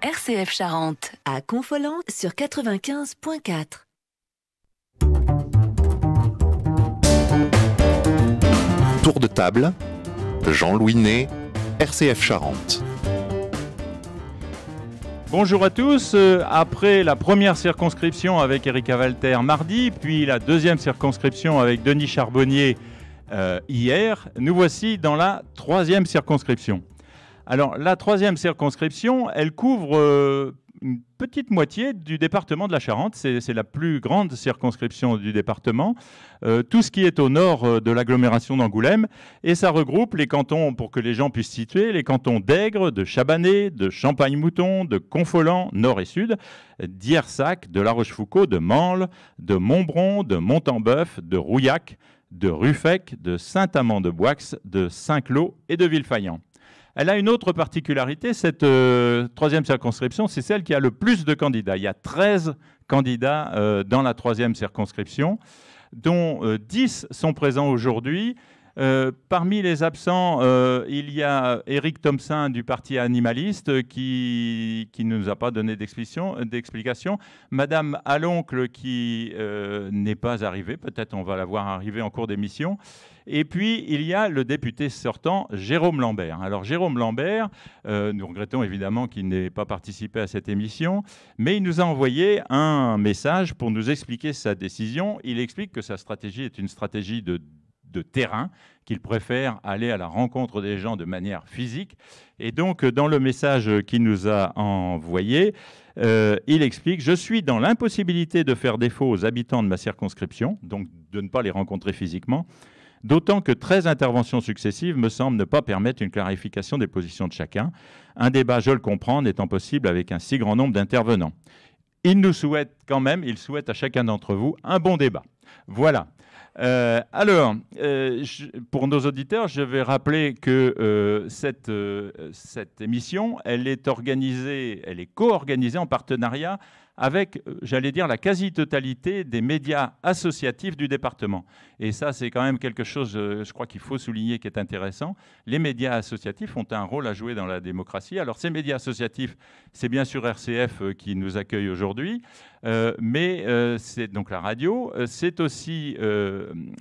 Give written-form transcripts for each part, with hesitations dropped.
RCF Charente. À Confolens sur 95.4. Tour de table, Jean-Louis Ney, RCF Charente. Bonjour à tous. Après la première circonscription avec Erika Walter mardi, puis la deuxième circonscription avec Denis Charbonnier hier, nous voici dans la troisième circonscription. Alors la troisième circonscription, elle couvre une petite moitié du département de la Charente. C'est la plus grande circonscription du département, tout ce qui est au nord de l'agglomération d'Angoulême. Et ça regroupe les cantons, pour que les gens puissent situer, les cantons d'Aigre, de Chabanais, de Champagne-Mouton, de Confolens, nord et sud, d'Hiersac, de La Rochefoucauld, de Mansle, de Montbron, de Montembeuf, de Rouillac, de Ruffec, de Saint-Amand-de-Boixe, de Saint-Cloud et de Villefagnan. Elle a une autre particularité, cette troisième circonscription, c'est celle qui a le plus de candidats. Il y a 13 candidats dans la troisième circonscription, dont 10 sont présents aujourd'hui. Parmi les absents, il y a Éric Thompson du Parti animaliste qui ne nous a pas donné d'explication. Madame Aloncle qui n'est pas arrivée, peut-être on va la voir arriver en cours d'émission. Et puis, il y a le député sortant, Jérôme Lambert. Alors, Jérôme Lambert, nous regrettons évidemment qu'il n'ait pas participé à cette émission, mais il nous a envoyé un message pour nous expliquer sa décision. Il explique que sa stratégie est une stratégie de terrain, qu'il préfère aller à la rencontre des gens de manière physique. Et donc, dans le message qu'il nous a envoyé, il explique « Je suis dans l'impossibilité de faire défaut aux habitants de ma circonscription, donc de ne pas les rencontrer physiquement, d'autant que 13 interventions successives me semblent ne pas permettre une clarification des positions de chacun. Un débat, je le comprends, n'étant possible avec un si grand nombre d'intervenants. Il nous souhaite quand même, il souhaite à chacun d'entre vous un bon débat. » Voilà. Pour nos auditeurs, je vais rappeler que cette émission, elle est co-organisée en partenariat avec, j'allais dire, la quasi-totalité des médias associatifs du département. Et ça, c'est quand même quelque chose, je crois qu'il faut souligner, qui est intéressant. Les médias associatifs ont un rôle à jouer dans la démocratie. Alors, ces médias associatifs, c'est bien sûr RCF qui nous accueille aujourd'hui, mais c'est donc la radio. C'est aussi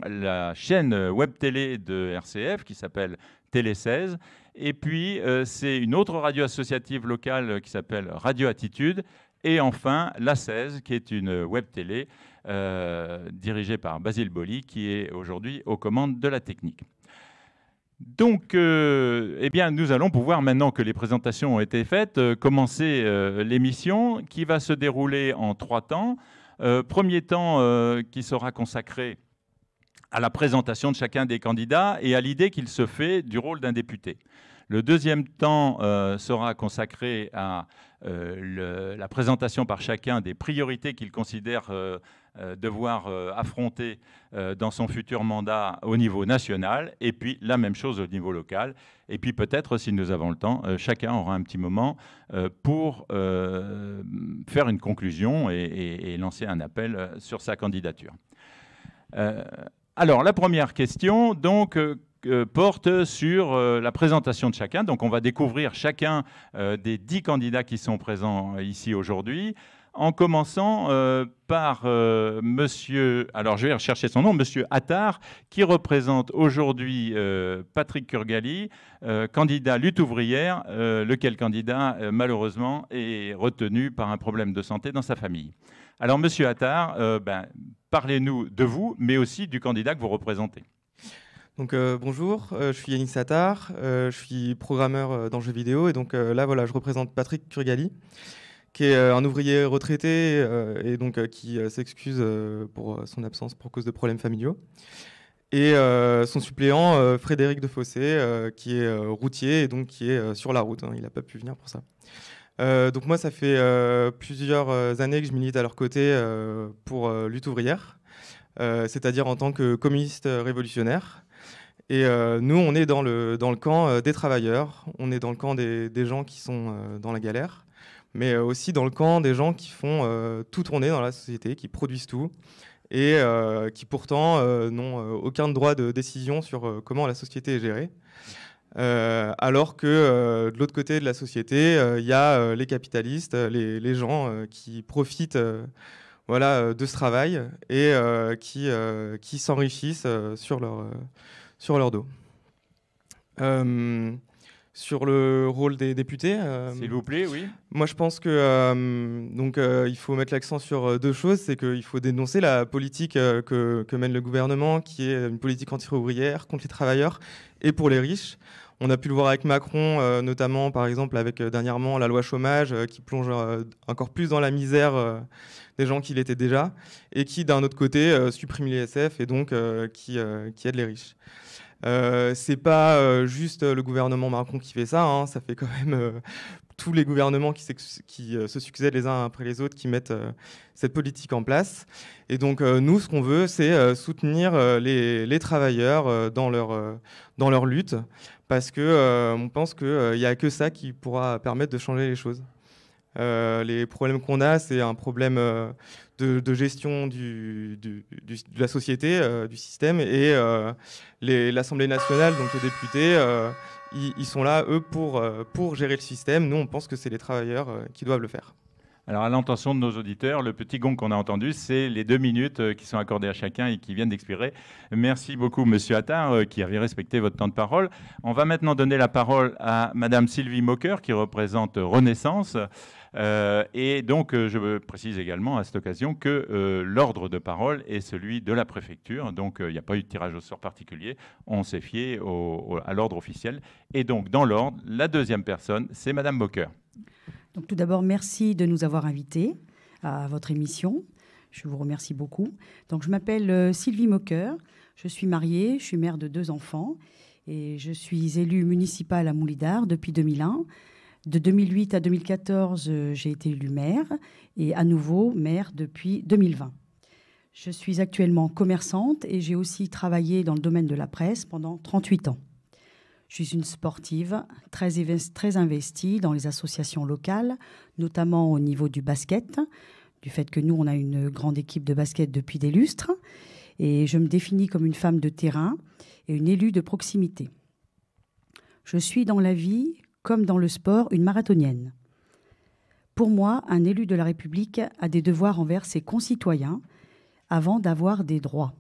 la chaîne web télé de RCF qui s'appelle Télé 16. Et puis, c'est une autre radio associative locale qui s'appelle Radio Attitude. Et enfin, la 16, qui est une web télé dirigée par Basile Boli, qui est aujourd'hui aux commandes de la technique. Donc, eh bien, nous allons pouvoir, maintenant que les présentations ont été faites, commencer l'émission qui va se dérouler en 3 temps. Premier temps qui sera consacré à la présentation de chacun des candidats et à l'idée qu'il se fait du rôle d'un député. Le deuxième temps sera consacré à la présentation par chacun des priorités qu'il considère devoir affronter dans son futur mandat au niveau national, et puis la même chose au niveau local. Et puis peut-être, si nous avons le temps, chacun aura un petit moment pour faire une conclusion et lancer un appel sur sa candidature. Alors, la première question, donc, porte sur la présentation de chacun. Donc, on va découvrir chacun des 10 candidats qui sont présents ici aujourd'hui, en commençant par monsieur, alors je vais rechercher son nom, monsieur Attard, qui représente aujourd'hui Patrick Kurgali, candidat lutte ouvrière, lequel candidat, malheureusement, est retenu par un problème de santé dans sa famille. Alors, monsieur Attard, parlez-nous de vous, mais aussi du candidat que vous représentez. Donc bonjour, je suis Yannick Attard, je suis programmeur dans le jeu vidéo et donc là voilà, je représente Patrick Kurgali, qui est un ouvrier retraité et donc qui s'excuse pour son absence pour cause de problèmes familiaux. Et son suppléant Frédéric Defossé, qui est routier et donc qui est sur la route, hein, il n'a pas pu venir pour ça. Donc moi, ça fait plusieurs années que je milite à leur côté pour lutte ouvrière, c'est-à-dire en tant que communiste révolutionnaire. Et nous, on est dans le camp des travailleurs, on est dans le camp des gens qui sont dans la galère, mais aussi dans le camp des gens qui font tout tourner dans la société, qui produisent tout, et qui pourtant n'ont aucun droit de décision sur comment la société est gérée. alors que de l'autre côté de la société, il y a les capitalistes, les gens qui profitent voilà, de ce travail et qui s'enrichissent sur leur dos. Sur le rôle des députés, S'il vous plaît, oui. moi je pense que il faut mettre l'accent sur deux choses. C'est qu'il faut dénoncer la politique que mène le gouvernement, qui est une politique anti-ouvrière, contre les travailleurs et pour les riches. On a pu le voir avec Macron, notamment par exemple avec dernièrement la loi chômage qui plonge encore plus dans la misère des gens qui l'étaient déjà, et qui d'un autre côté supprime l'ISF et donc qui aide les riches. C'est pas juste le gouvernement Macron qui fait ça, hein, ça fait quand même tous les gouvernements qui se succèdent les uns après les autres qui mettent cette politique en place. Et donc nous, ce qu'on veut, c'est soutenir les travailleurs dans leur lutte, parce que on pense qu'il n'y a que ça qui pourra permettre de changer les choses. Les problèmes qu'on a, c'est un problème de gestion de la société, du système, et l'Assemblée nationale, donc les députés, ils sont là, eux, pour gérer le système. Nous, on pense que c'est les travailleurs qui doivent le faire. Alors, à l'intention de nos auditeurs, le petit gong qu'on a entendu, c'est les 2 minutes qui sont accordées à chacun et qui viennent d'expirer. Merci beaucoup, Monsieur Attard, qui avait respecté votre temps de parole. On va maintenant donner la parole à Madame Sylvie Moqueur, qui représente Renaissance. Et donc, je précise également à cette occasion que l'ordre de parole est celui de la préfecture. Donc, il n'y a pas eu de tirage au sort particulier. On s'est fié à l'ordre officiel. Et donc, dans l'ordre, la deuxième personne, c'est Madame Moqueur. Donc, tout d'abord, merci de nous avoir invités à votre émission. Je vous remercie beaucoup. Donc, je m'appelle Sylvie Moqueur. Je suis mariée, je suis mère de 2 enfants et je suis élue municipale à Moulidar depuis 2001. De 2008 à 2014, j'ai été élue maire et à nouveau maire depuis 2020. Je suis actuellement commerçante et j'ai aussi travaillé dans le domaine de la presse pendant 38 ans. Je suis une sportive très investie dans les associations locales, notamment au niveau du basket, du fait que nous, on a une grande équipe de basket depuis des lustres. Et je me définis comme une femme de terrain et une élue de proximité. Je suis dans la vie, comme dans le sport, une marathonienne. Pour moi, un élu de la République a des devoirs envers ses concitoyens avant d'avoir des droits.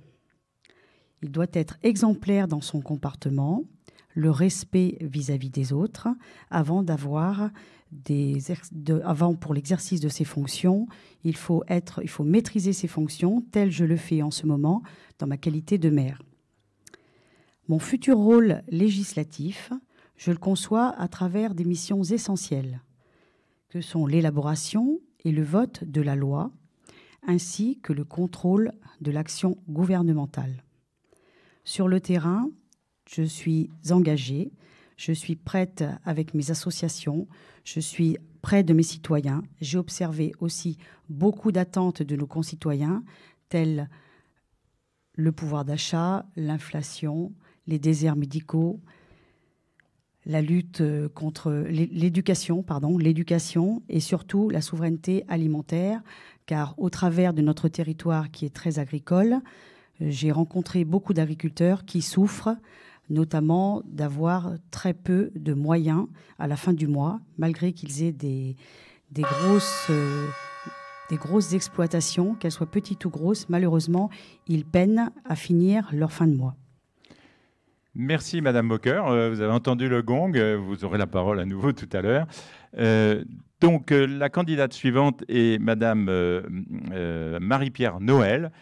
Il doit être exemplaire dans son comportement, le respect vis-à-vis des autres, avant pour l'exercice de ses fonctions, il faut maîtriser ses fonctions, tel je le fais en ce moment dans ma qualité de maire. Mon futur rôle législatif, je le conçois à travers des missions essentielles, que sont l'élaboration et le vote de la loi, ainsi que le contrôle de l'action gouvernementale. Sur le terrain, je suis engagée, je suis prête avec mes associations, je suis près de mes citoyens. J'ai observé aussi beaucoup d'attentes de nos concitoyens, telles le pouvoir d'achat, l'inflation, les déserts médicaux, la lutte contre l'éducation et surtout la souveraineté alimentaire, car au travers de notre territoire qui est très agricole, j'ai rencontré beaucoup d'agriculteurs qui souffrent notamment d'avoir très peu de moyens à la fin du mois, malgré qu'ils aient des grosses exploitations, qu'elles soient petites ou grosses. Malheureusement, ils peinent à finir leur fin de mois. Merci Madame Moqueur. Vous avez entendu le gong. Vous aurez la parole à nouveau tout à l'heure. Donc la candidate suivante est Madame Marie-Pierre Noël,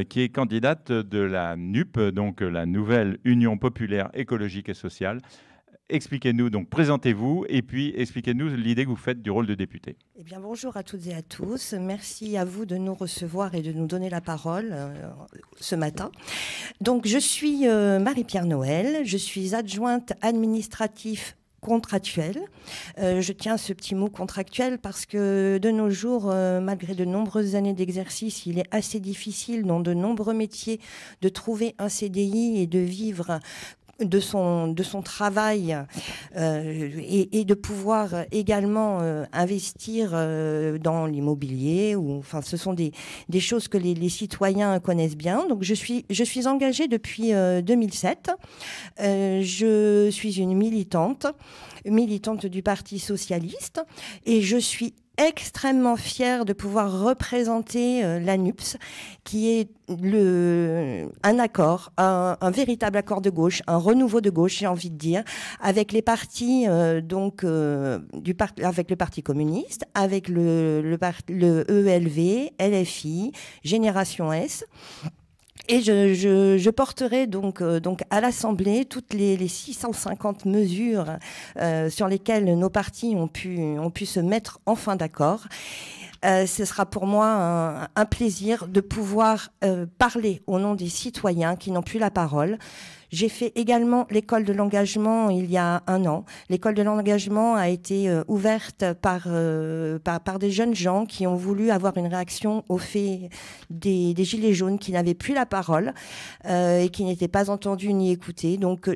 qui est candidate de la NUP, donc la Nouvelle Union Populaire Écologique et Sociale. Expliquez-nous, donc présentez-vous et puis expliquez-nous l'idée que vous faites du rôle de député. Eh bien, bonjour à toutes et à tous. Merci à vous de nous recevoir et de nous donner la parole ce matin. Donc, je suis Marie-Pierre Noël, je suis adjointe administrative contractuelle. Je tiens à ce petit mot contractuel parce que de nos jours, malgré de nombreuses années d'exercice, il est assez difficile dans de nombreux métiers de trouver un CDI et de vivre de son travail et de pouvoir également investir dans l'immobilier. Enfin, ce sont des choses que les citoyens connaissent bien. Donc, je suis engagée depuis 2007. Je suis une militante du Parti socialiste, et je suis extrêmement fière de pouvoir représenter l'ANUPS, qui est un accord, un véritable accord de gauche, un renouveau de gauche, j'ai envie de dire, avec les partis, avec le Parti communiste, avec le ELV, LFI, Génération S. Et je porterai donc à l'Assemblée toutes les 650 mesures sur lesquelles nos partis ont pu se mettre enfin d'accord. Ce sera pour moi un plaisir de pouvoir parler au nom des citoyens qui n'ont plus la parole. J'ai fait également l'école de l'engagement il y a 1 an. L'école de l'engagement a été ouverte par des jeunes gens qui ont voulu avoir une réaction au fait des gilets jaunes qui n'avaient plus la parole et qui n'étaient pas entendus ni écoutés. Donc,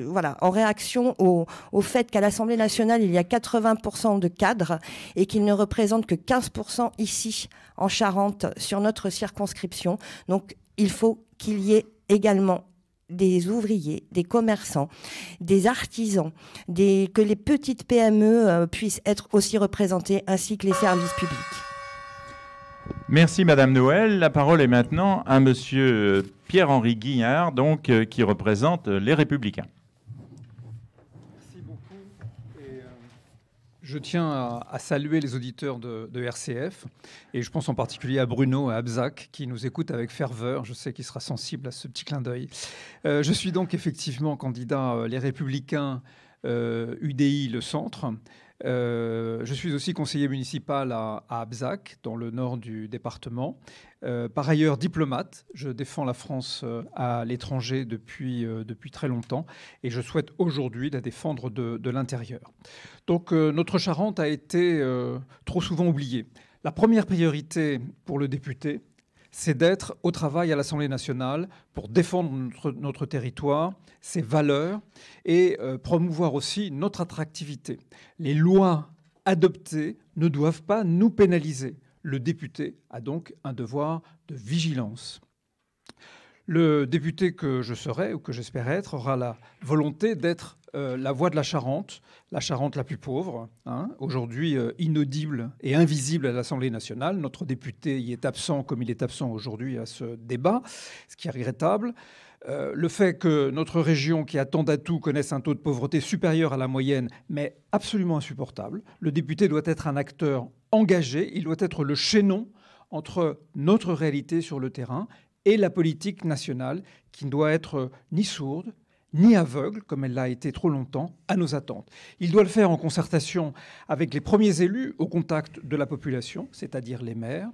voilà, en réaction au fait qu'à l'Assemblée nationale, il y a 80% de cadres et qu'ils ne représentent que 15% ici, en Charente, sur notre circonscription. Donc, il faut qu'il y ait également des ouvriers, des commerçants, des artisans, que les petites PME puissent être aussi représentées, ainsi que les services publics. Merci Madame Noël. La parole est maintenant à Monsieur Pierre-Henri Guignard, donc, qui représente les Républicains. Merci beaucoup. Et, je tiens à saluer les auditeurs de RCF, et je pense en particulier à Bruno et à Abzac qui nous écoutent avec ferveur. Je sais qu'il sera sensible à ce petit clin d'œil. Je suis donc effectivement candidat Les Républicains, UDI, le centre. Je suis aussi conseiller municipal à Abzac, dans le nord du département. Par ailleurs, diplomate. Je défends la France à l'étranger depuis très longtemps, et je souhaite aujourd'hui la défendre de l'intérieur. Donc notre Charente a été trop souvent oubliée. La première priorité pour le député, c'est d'être au travail à l'Assemblée nationale pour défendre notre territoire, ses valeurs, et promouvoir aussi notre attractivité. Les lois adoptées ne doivent pas nous pénaliser. Le député a donc un devoir de vigilance. Le député que je serai, ou que j'espère être, aura la volonté d'être la voix de la Charente la plus pauvre, hein, aujourd'hui inaudible et invisible à l'Assemblée nationale. Notre député y est absent, comme il est absent aujourd'hui à ce débat, ce qui est regrettable. Le fait que notre région, qui a tant d'atouts, connaisse un taux de pauvreté supérieur à la moyenne, mais absolument insupportable. Le député doit être un acteur engagé, il doit être le chaînon entre notre réalité sur le terrain et la politique nationale, qui ne doit être ni sourde, ni aveugle, comme elle l'a été trop longtemps, à nos attentes. Il doit le faire en concertation avec les premiers élus au contact de la population, c'est-à-dire les maires,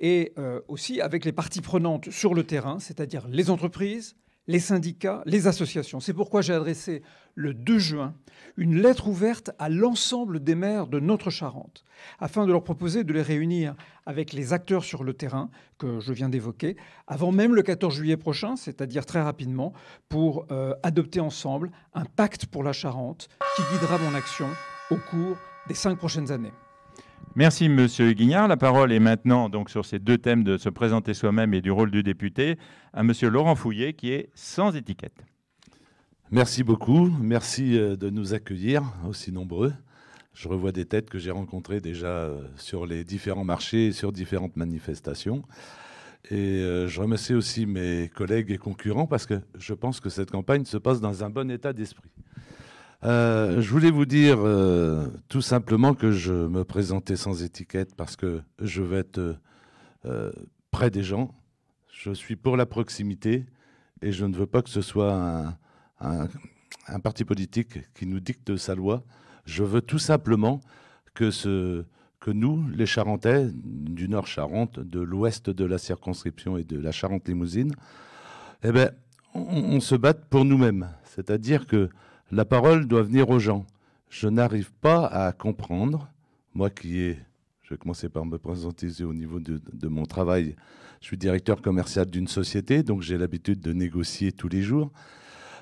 et aussi avec les parties prenantes sur le terrain, c'est-à-dire les entreprises, les syndicats, les associations. C'est pourquoi j'ai adressé le 2 juin une lettre ouverte à l'ensemble des maires de notre Charente, afin de leur proposer de les réunir avec les acteurs sur le terrain que je viens d'évoquer, avant même le 14 juillet prochain, c'est-à-dire très rapidement, pour adopter ensemble un pacte pour la Charente qui guidera mon action au cours des 5 prochaines années. Merci Monsieur Guignard. La parole est maintenant donc sur ces 2 thèmes de se présenter soi-même et du rôle du député à Monsieur Laurent Fouillet, qui est sans étiquette. Merci beaucoup. Merci de nous accueillir aussi nombreux. Je revois des têtes que j'ai rencontrées déjà sur les différents marchés et sur différentes manifestations. Et je remercie aussi mes collègues et concurrents parce que je pense que cette campagne se passe dans un bon état d'esprit. Je voulais vous dire tout simplement que je me présentais sans étiquette parce que je veux être près des gens. Je suis pour la proximité et je ne veux pas que ce soit un parti politique qui nous dicte sa loi. Je veux tout simplement que nous, les Charentais, du Nord Charente, de l'ouest de la circonscription et de la Charente-Limousine, eh ben, on se batte pour nous-mêmes. C'est-à-dire que la parole doit venir aux gens. Je n'arrive pas à comprendre, moi je vais commencer par me présenter au niveau de mon travail. Je suis directeur commercial d'une société, donc j'ai l'habitude de négocier tous les jours.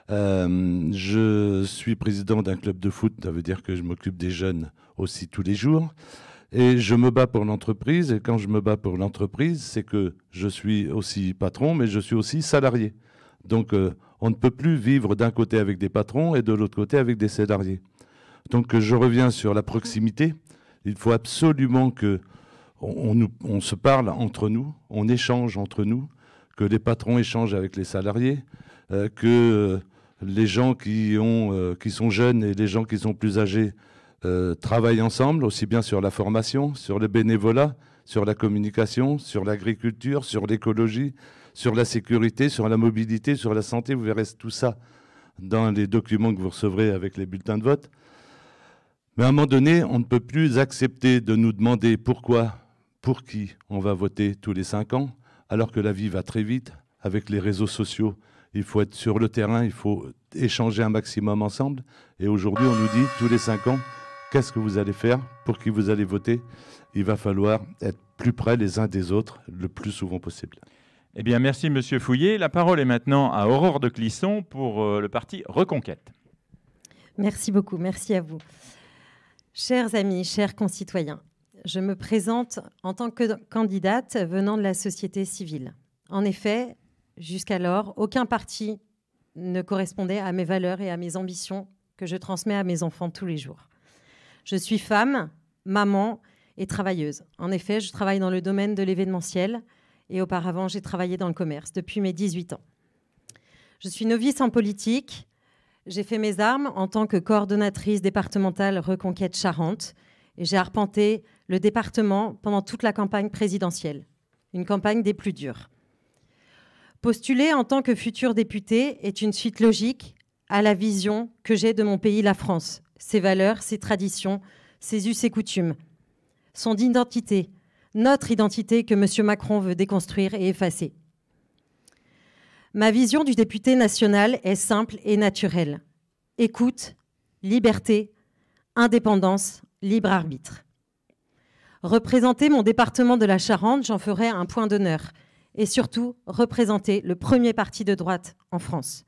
Je suis président d'un club de foot, ça veut dire que je m'occupe des jeunes aussi tous les jours. Et je me bats pour l'entreprise. Et quand je me bats pour l'entreprise, c'est que je suis aussi patron, mais je suis aussi salarié. Donc, on ne peut plus vivre d'un côté avec des patrons et de l'autre côté avec des salariés. Donc, je reviens sur la proximité. Il faut absolument qu'on se parle entre nous, on échange entre nous, que les patrons échangent avec les salariés, que les gens qui sont jeunes et les gens qui sont plus âgés travaillent ensemble, aussi bien sur la formation, sur le bénévolat, sur la communication, sur l'agriculture, sur l'écologie, sur la sécurité, sur la mobilité, sur la santé. Vous verrez tout ça dans les documents que vous recevrez avec les bulletins de vote. Mais à un moment donné, on ne peut plus accepter de nous demander pourquoi, pour qui on va voter tous les 5 ans, alors que la vie va très vite avec les réseaux sociaux. Il faut être sur le terrain, il faut échanger un maximum ensemble. Et aujourd'hui, on nous dit tous les 5 ans, qu'est-ce que vous allez faire, pour qui vous allez voter? Il va falloir être plus près les uns des autres le plus souvent possible. Eh bien, merci Monsieur Fouillé. La parole est maintenant à Aurore de Clisson pour le parti Reconquête. Merci beaucoup, merci à vous. Chers amis, chers concitoyens, je me présente en tant que candidate venant de la société civile. En effet, jusqu'alors, aucun parti ne correspondait à mes valeurs et à mes ambitions que je transmets à mes enfants tous les jours. Je suis femme, maman et travailleuse. En effet, je travaille dans le domaine de l'événementiel et auparavant, j'ai travaillé dans le commerce depuis mes 18 ans. Je suis novice en politique. J'ai fait mes armes en tant que coordonnatrice départementale Reconquête Charente et j'ai arpenté le département pendant toute la campagne présidentielle, une campagne des plus dures. Postuler en tant que future députée est une suite logique à la vision que j'ai de mon pays, la France, ses valeurs, ses traditions, ses us et coutumes, son identité, notre identité que M. Macron veut déconstruire et effacer. Ma vision du député national est simple et naturelle. Écoute, liberté, indépendance, libre arbitre. Représenter mon département de la Charente, j'en ferai un point d'honneur. Et surtout, représenter le premier parti de droite en France,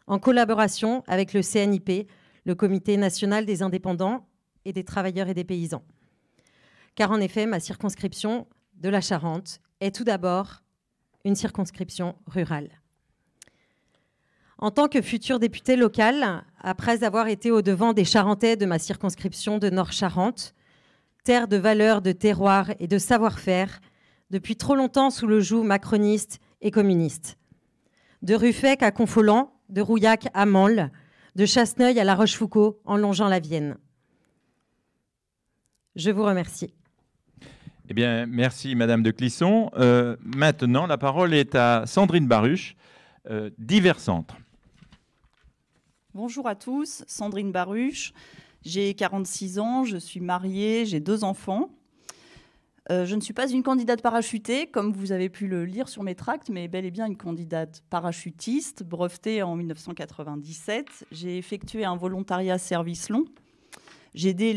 en collaboration avec le CNIP, le Comité national des indépendants et des travailleurs et des paysans. Car en effet, ma circonscription de la Charente est tout d'abord une circonscription rurale. En tant que future députée locale, après avoir été au-devant des Charentais de ma circonscription de Nord-Charente, terre de valeurs, de terroir et de savoir-faire, depuis trop longtemps sous le joug macroniste et communiste. De Ruffec à Confolens, de Rouillac à Mansle, de Chasseneuil à La Rochefoucauld en longeant la Vienne. Je vous remercie. Eh bien, merci Madame de Clisson. Maintenant, la parole est à Sandrine Baruch, Divers Centre. Bonjour à tous, Sandrine Baruch. J'ai 46 ans, je suis mariée, j'ai 2 enfants. Je ne suis pas une candidate parachutée, comme vous avez pu le lire sur mes tracts, mais bel et bien une candidate parachutiste, brevetée en 1997. J'ai effectué un volontariat service long. J'ai aidé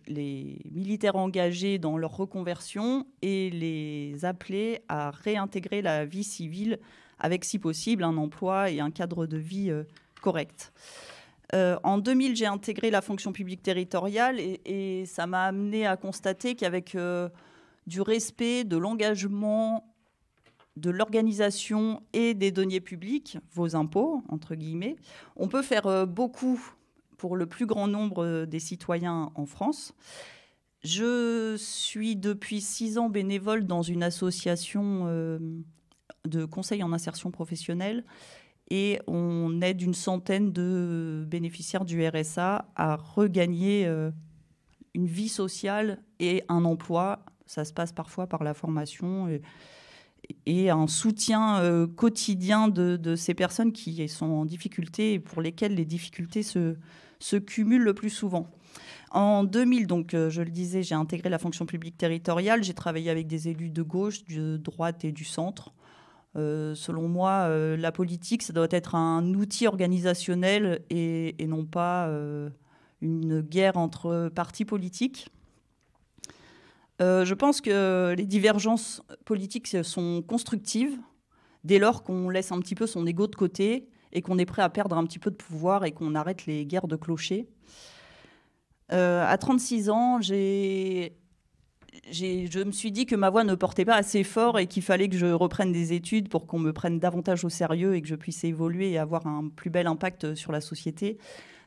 les militaires engagés dans leur reconversion et les appelé à réintégrer la vie civile avec, si possible, un emploi et un cadre de vie correct. En 2000, j'ai intégré la fonction publique territoriale et ça m'a amené à constater qu'avec du respect, de l'engagement, de l'organisation et des deniers publics, vos impôts, entre guillemets, on peut faire beaucoup pour le plus grand nombre des citoyens en France. Je suis depuis 6 ans bénévole dans une association de conseil en insertion professionnelle et on aide une centaine de bénéficiaires du RSA à regagner une vie sociale et un emploi. Ça se passe parfois par la formation et un soutien quotidien de ces personnes qui sont en difficulté et pour lesquelles les difficultés se cumulent le plus souvent. En 2000, donc, je le disais, j'ai intégré la fonction publique territoriale. J'ai travaillé avec des élus de gauche, de droite et du centre. Selon moi, la politique, ça doit être un outil organisationnel et non pas une guerre entre partis politiques. Je pense que les divergences politiques sont constructives dès lors qu'on laisse un petit peu son ego de côté et qu'on est prêt à perdre un petit peu de pouvoir et qu'on arrête les guerres de clochers. À 36 ans, je me suis dit que ma voix ne portait pas assez fort et qu'il fallait que je reprenne des études pour qu'on me prenne davantage au sérieux et que je puisse évoluer et avoir un plus bel impact sur la société.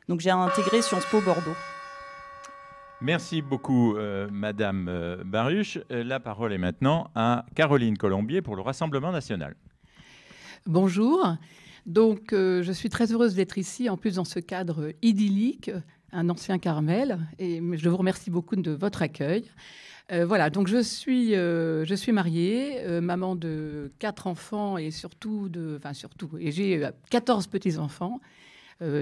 Donc j'ai intégré Sciences Po Bordeaux. Merci beaucoup, Madame Baruch. La parole est maintenant à Caroline Colombier pour le Rassemblement national. Bonjour. Donc, je suis très heureuse d'être ici, en plus dans ce cadre idyllique, un ancien Carmel, et je vous remercie beaucoup de votre accueil. Voilà, donc je suis mariée, maman de 4 enfants et et j'ai 14 petits-enfants.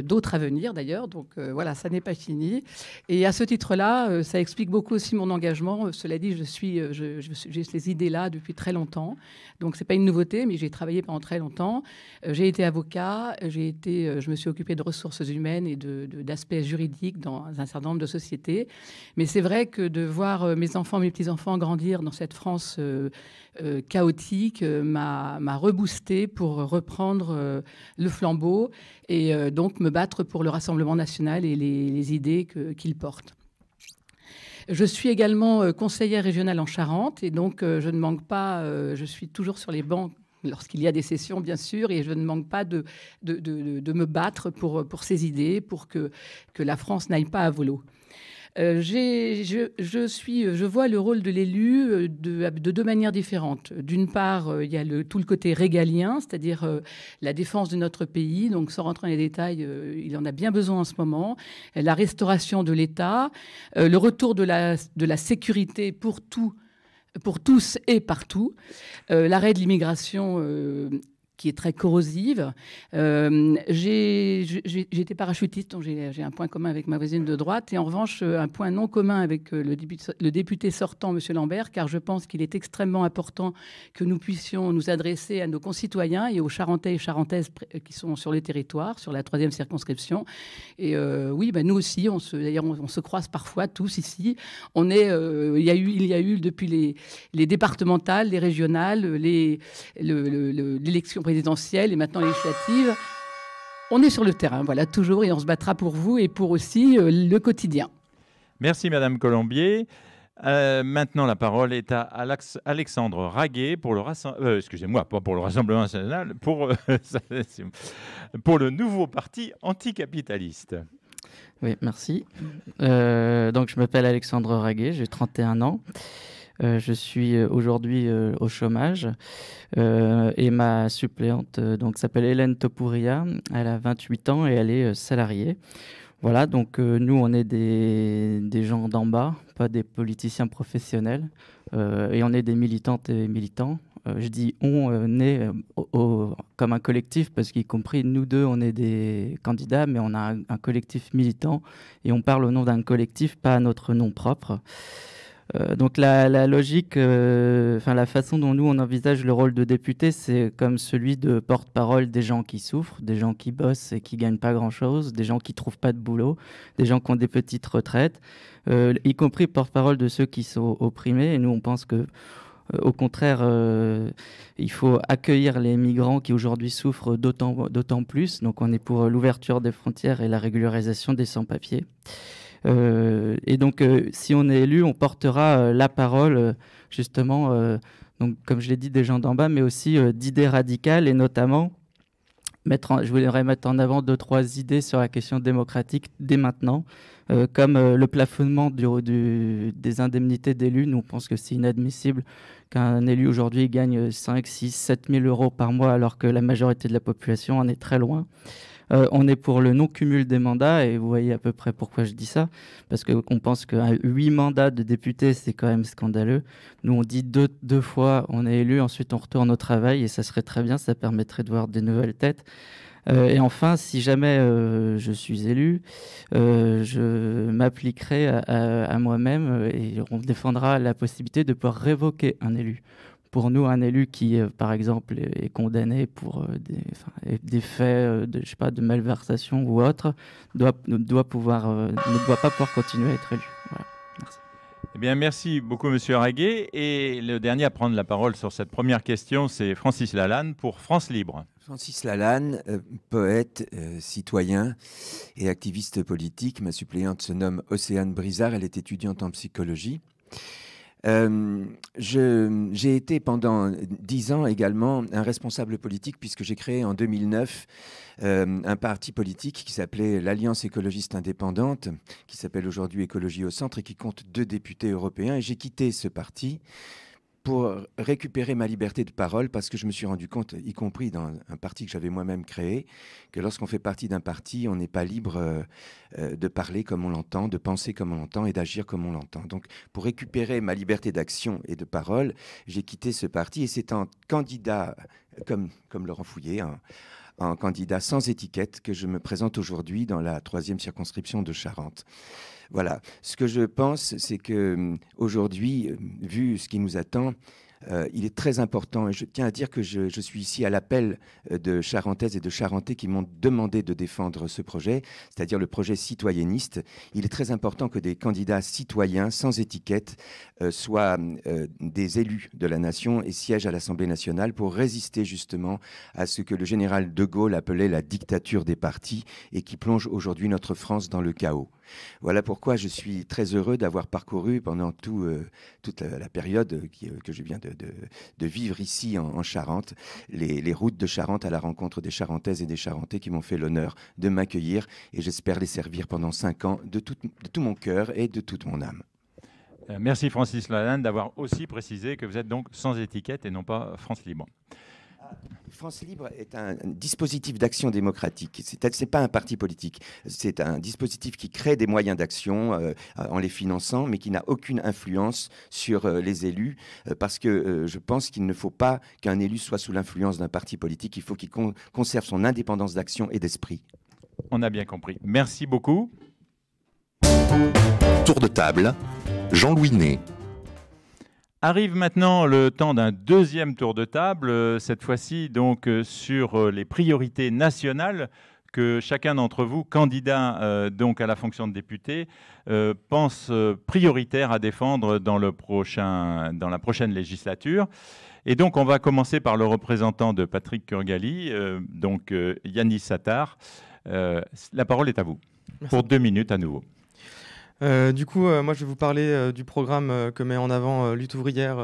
D'autres à venir d'ailleurs, donc voilà, ça n'est pas fini. Et à ce titre-là, ça explique beaucoup aussi mon engagement. Cela dit, j'ai ces idées-là depuis très longtemps, donc c'est pas une nouveauté, mais j'ai travaillé pendant très longtemps. J'ai été avocat, je me suis occupée de ressources humaines et d'aspects juridiques dans un certain nombre de sociétés. Mais c'est vrai que de voir mes enfants, mes petits-enfants grandir dans cette France chaotique m'a reboosté pour reprendre le flambeau et donc me battre pour le Rassemblement national et les idées qu'il porte. Je suis également conseillère régionale en Charente et donc je ne manque pas, je suis toujours sur les bancs lorsqu'il y a des sessions, bien sûr, et je ne manque pas de me battre pour ces idées, pour que la France n'aille pas à volo. Je vois le rôle de l'élu de 2 manières différentes. D'une part, il y a tout le côté régalien, c'est-à-dire la défense de notre pays. Donc, sans rentrer dans les détails, il en a bien besoin en ce moment. La restauration de l'État, le retour de la sécurité pour tous et partout, l'arrêt de l'immigration qui est très corrosive. J'ai été parachutiste, donc j'ai un point commun avec ma voisine de droite, et en revanche, un point non commun avec le député sortant, M. Lambert, car je pense qu'il est extrêmement important que nous puissions nous adresser à nos concitoyens et aux Charentais et Charentaises qui sont sur les territoires, sur la 3e circonscription. Et oui, nous aussi, on se croise parfois tous ici. Il y a eu depuis les départementales, les régionales, l'élection présidentielle et maintenant législative. On est sur le terrain, voilà, toujours, et on se battra pour vous et pour aussi le quotidien. Merci Madame Colombier. Maintenant, la parole est à Alexandre Raguet pour le excusez-moi, pas pour le Rassemblement national, pour le nouveau parti anticapitaliste. Oui, merci. Donc, je m'appelle Alexandre Raguet, j'ai 31 ans. Je suis aujourd'hui au chômage et ma suppléante s'appelle Hélène Topouria. Elle a 28 ans et elle est salariée. Voilà, donc nous, on est des gens d'en bas, pas des politiciens professionnels. Et on est des militantes et militants. Je dis on est comme un collectif parce qu'y compris nous deux, on est des candidats, mais on a un collectif militant et on parle au nom d'un collectif, pas à notre nom propre. Donc la logique, la façon dont nous on envisage le rôle de député, c'est comme celui de porte-parole des gens qui souffrent, des gens qui bossent et qui gagnent pas grand-chose, des gens qui trouvent pas de boulot, des gens qui ont des petites retraites, y compris porte-parole de ceux qui sont opprimés. Et nous on pense que au contraire, il faut accueillir les migrants qui aujourd'hui souffrent d'autant plus. Donc on est pour l'ouverture des frontières et la régularisation des sans-papiers. Et donc, si on est élu, on portera la parole, justement, donc, comme je l'ai dit, des gens d'en bas, mais aussi d'idées radicales, et notamment, je voudrais mettre en avant 2-3 idées sur la question démocratique dès maintenant, comme le plafonnement des indemnités d'élus. Nous, on pense que c'est inadmissible qu'un élu aujourd'hui gagne 5, 6, 7 000 euros par mois, alors que la majorité de la population en est très loin. On est pour le non-cumul des mandats, et vous voyez à peu près pourquoi je dis ça, parce qu'on pense qu'à 8 mandats de députés, c'est quand même scandaleux. Nous, on dit deux fois, on est élu, ensuite on retourne au travail, et ça serait très bien, ça permettrait de voir des nouvelles têtes. Et enfin, si jamais je suis élu, je m'appliquerai à moi-même, et on défendra la possibilité de pouvoir révoquer un élu. Pour nous, un élu qui, par exemple, est condamné pour des faits de malversation ou autre, ne doit pas pouvoir continuer à être élu. Voilà. Merci. Eh bien, merci beaucoup, Monsieur Raguet. Et le dernier à prendre la parole sur cette première question, c'est Francis Lalanne pour France Libre. Francis Lalanne, poète, citoyen et activiste politique. Ma suppléante se nomme Océane Brizard, elle est étudiante en psychologie. J'ai été pendant 10 ans également un responsable politique puisque j'ai créé en 2009 un parti politique qui s'appelait l'Alliance écologiste indépendante, qui s'appelle aujourd'hui Écologie au centre et qui compte 2 députés européens. Et j'ai quitté ce parti pour récupérer ma liberté de parole parce que je me suis rendu compte, y compris dans un parti que j'avais moi-même créé, que lorsqu'on fait partie d'un parti, on n'est pas libre de parler comme on l'entend, de penser comme on l'entend et d'agir comme on l'entend. Donc, pour récupérer ma liberté d'action et de parole, j'ai quitté ce parti et c'est en candidat, comme Laurent Fouillé, en candidat sans étiquette que je me présente aujourd'hui dans la 3e circonscription de Charente. Voilà. Ce que je pense, c'est qu'aujourd'hui, vu ce qui nous attend, il est très important, et je tiens à dire que je suis ici à l'appel de Charentaises et de Charentais qui m'ont demandé de défendre ce projet, c'est-à-dire le projet citoyenniste. Il est très important que des candidats citoyens sans étiquette soient des élus de la nation et siègent à l'Assemblée nationale pour résister justement à ce que le général de Gaulle appelait la dictature des partis et qui plonge aujourd'hui notre France dans le chaos. Voilà pourquoi je suis très heureux d'avoir parcouru pendant toute la période que je viens de vivre ici en Charente, les routes de Charente à la rencontre des Charentaises et des Charentais qui m'ont fait l'honneur de m'accueillir et j'espère les servir pendant 5 ans de tout mon cœur et de toute mon âme. Merci Francis Lalanne d'avoir aussi précisé que vous êtes donc sans étiquette et non pas France Libre. France Libre est un dispositif d'action démocratique. Ce n'est pas un parti politique. C'est un dispositif qui crée des moyens d'action en les finançant, mais qui n'a aucune influence sur les élus, parce que je pense qu'il ne faut pas qu'un élu soit sous l'influence d'un parti politique. Il faut qu'il conserve son indépendance d'action et d'esprit. On a bien compris. Merci beaucoup. Tour de table, Jean-Louis Ney. Arrive maintenant le temps d'un deuxième tour de table, cette fois-ci donc sur les priorités nationales que chacun d'entre vous, candidat donc à la fonction de député, pense prioritaire à défendre dans la prochaine législature. Et donc on va commencer par le représentant de Patrick Kurgali, donc Yanis Sattar. La parole est à vous. Merci. Pour 2 minutes à nouveau. Du coup, moi, je vais vous parler du programme que met en avant Lutte ouvrière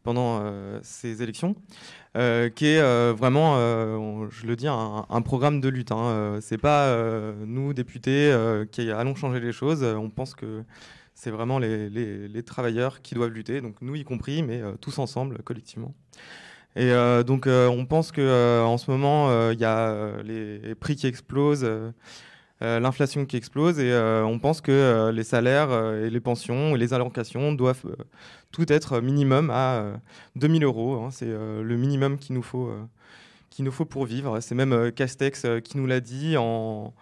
pendant ces élections, qui est vraiment, je le dis, un programme de lutte. C'est pas nous, députés, qui allons changer les choses. On pense que c'est vraiment les travailleurs qui doivent lutter, donc nous y compris, mais tous ensemble, collectivement. Et donc, on pense qu'en ce moment, il y a les prix qui explosent, l'inflation qui explose et on pense que les salaires et les pensions et les allocations doivent tout être minimum à 2 000 €. C'est le minimum qu'il nous faut pour vivre. C'est même Castex qui nous l'a dit en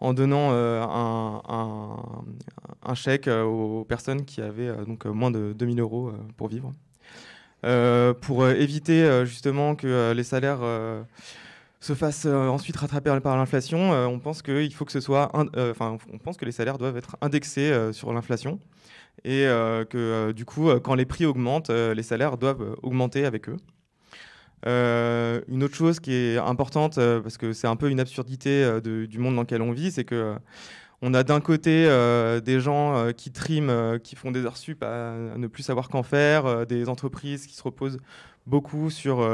donnant un chèque aux personnes qui avaient donc moins de 2 000 € pour vivre. Pour éviter justement que les salaires se fassent ensuite rattraper par l'inflation, on pense qu'il faut que ce soit, on pense que les salaires doivent être indexés sur l'inflation et que du coup, quand les prix augmentent, les salaires doivent augmenter avec eux. Une autre chose qui est importante, parce que c'est un peu une absurdité du monde dans lequel on vit, c'est que on a d'un côté des gens qui triment, qui font des heures sup à ne plus savoir qu'en faire, des entreprises qui se reposent beaucoup sur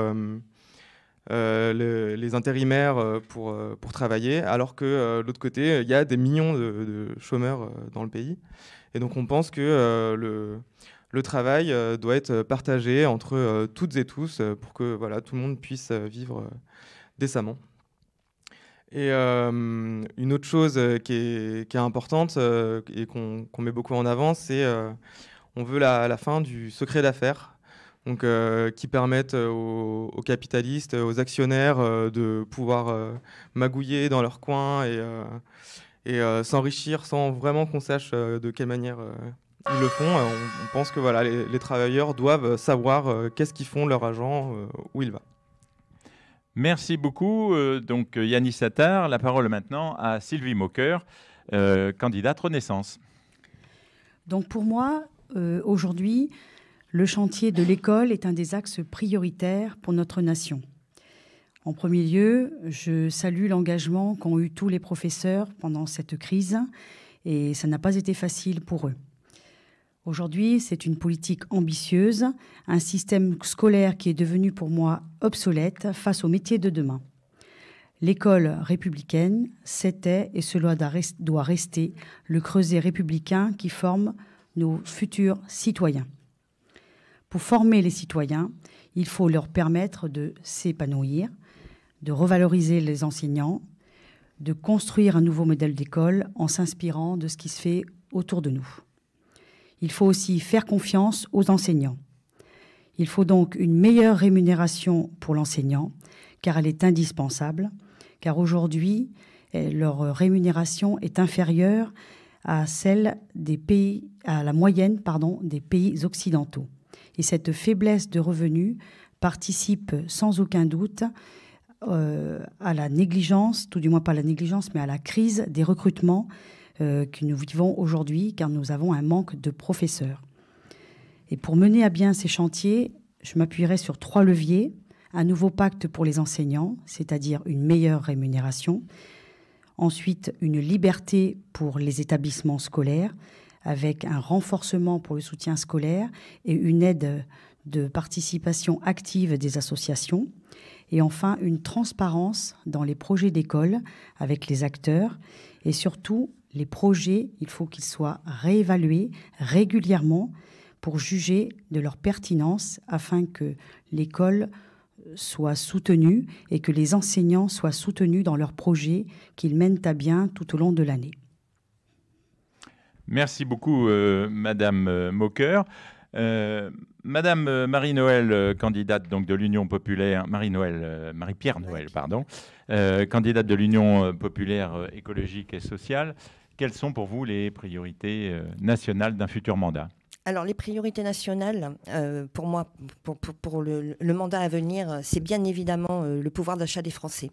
les intérimaires pour travailler, alors que de l'autre côté, il y a des millions de chômeurs dans le pays. Et donc on pense que le travail doit être partagé entre toutes et tous pour que voilà, tout le monde puisse vivre décemment. Et une autre chose qui est importante et qu'on met beaucoup en avant, c'est on veut la fin du secret d'affaires, donc qui permettent aux capitalistes, aux actionnaires de pouvoir magouiller dans leur coin et s'enrichir sans vraiment qu'on sache de quelle manière ils le font. On pense que voilà, les travailleurs doivent savoir qu'est-ce qu'ils font de leur argent, où il va. Merci beaucoup. Donc Yanis Sattar, la parole maintenant à Sylvie Moqueur, candidate Renaissance. Donc pour moi, aujourd'hui, le chantier de l'école est un des axes prioritaires pour notre nation. En premier lieu, je salue l'engagement qu'ont eu tous les professeurs pendant cette crise et ça n'a pas été facile pour eux. Aujourd'hui, c'est une politique ambitieuse, un système scolaire qui est devenu pour moi obsolète face aux métiers de demain. L'école républicaine, c'était et cela doit rester le creuset républicain qui forme nos futurs citoyens. Pour former les citoyens, il faut leur permettre de s'épanouir, de revaloriser les enseignants, de construire un nouveau modèle d'école en s'inspirant de ce qui se fait autour de nous. Il faut aussi faire confiance aux enseignants. Il faut donc une meilleure rémunération pour l'enseignant, car elle est indispensable, car aujourd'hui, leur rémunération est inférieure à celle des pays, à la moyenne, des pays occidentaux. Et cette faiblesse de revenus participe sans aucun doute à la négligence, tout du moins pas la négligence, mais à la crise des recrutements que nous vivons aujourd'hui, car nous avons un manque de professeurs. Et pour mener à bien ces chantiers, je m'appuierai sur 3 leviers. Un nouveau pacte pour les enseignants, c'est-à-dire une meilleure rémunération. Ensuite, une liberté pour les établissements scolaires, avec un renforcement pour le soutien scolaire et une aide de participation active des associations. Et enfin, une transparence dans les projets d'école avec les acteurs. Et surtout, les projets, il faut qu'ils soient réévalués régulièrement pour juger de leur pertinence afin que l'école soit soutenue et que les enseignants soient soutenus dans leurs projets qu'ils mènent à bien tout au long de l'année. Merci beaucoup, Madame Moqueur. Madame Marie-Noël, candidate donc de l'Union populaire, Marie-Pierre Noël, pardon, candidate de l'Union populaire écologique et sociale, quelles sont pour vous les priorités nationales d'un futur mandat ? Alors, les priorités nationales, pour moi, pour le mandat à venir, c'est bien évidemment le pouvoir d'achat des Français.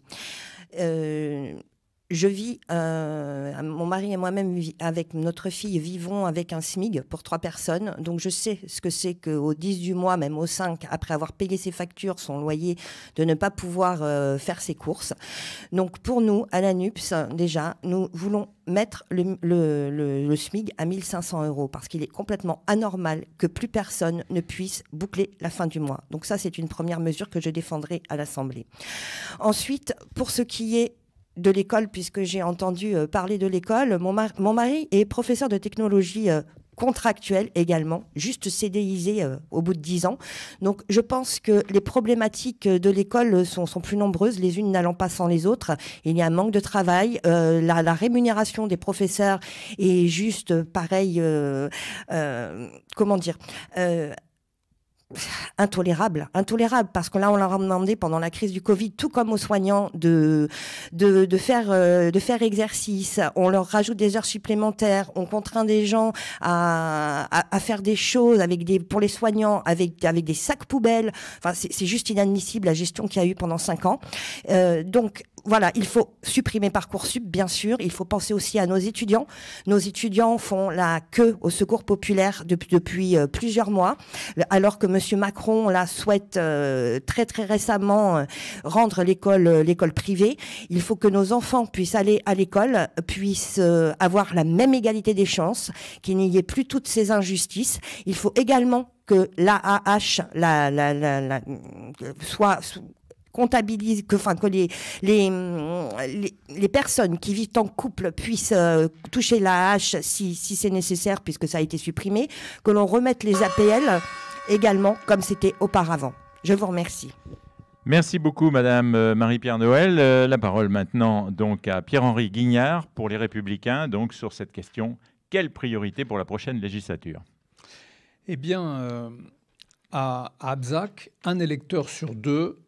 Je vis, mon mari et moi-même, avec notre fille, vivons avec un SMIG pour 3 personnes. Donc, je sais ce que c'est qu'au 10 du mois, même au 5, après avoir payé ses factures, son loyer, de ne pas pouvoir faire ses courses. Donc, pour nous, à la NUPS, déjà, nous voulons mettre le SMIG à 1 500 € parce qu'il est complètement anormal que plus personne ne puisse boucler la fin du mois. Donc, ça, c'est une première mesure que je défendrai à l'Assemblée. Ensuite, pour ce qui est de l'école, puisque j'ai entendu parler de l'école, mon mari est professeur de technologie contractuelle également, juste CDIsé au bout de 10 ans. Donc je pense que les problématiques de l'école sont plus nombreuses, les unes n'allant pas sans les autres. Il y a un manque de travail, la rémunération des professeurs est juste pareil, intolérable, parce que là on leur a demandé pendant la crise du Covid, tout comme aux soignants, de faire exercice, on leur rajoute des heures supplémentaires, on contraint des gens à faire des choses pour les soignants avec des sacs poubelles. Enfin, c'est juste inadmissible la gestion qu'il y a eu pendant 5 ans. Donc voilà, il faut supprimer Parcoursup, bien sûr. Il faut penser aussi à nos étudiants. Nos étudiants font la queue au Secours populaire depuis plusieurs mois, alors que M. Macron souhaite très très récemment rendre l'école privée. Il faut que nos enfants puissent aller à l'école, puissent avoir la même égalité des chances, qu'il n'y ait plus toutes ces injustices. Il faut également que l'AAH soit comptabilise, que les personnes qui vivent en couple puissent toucher l'AAH si c'est nécessaire, puisque ça a été supprimé, que l'on remette les APL également comme c'était auparavant. Je vous remercie. Merci beaucoup, Madame Marie-Pierre Noël. La parole maintenant donc à Pierre-Henri Guignard pour les Républicains, donc sur cette question. Quelle priorité pour la prochaine législature ? Eh bien, à Abzac, 1 électeur sur 2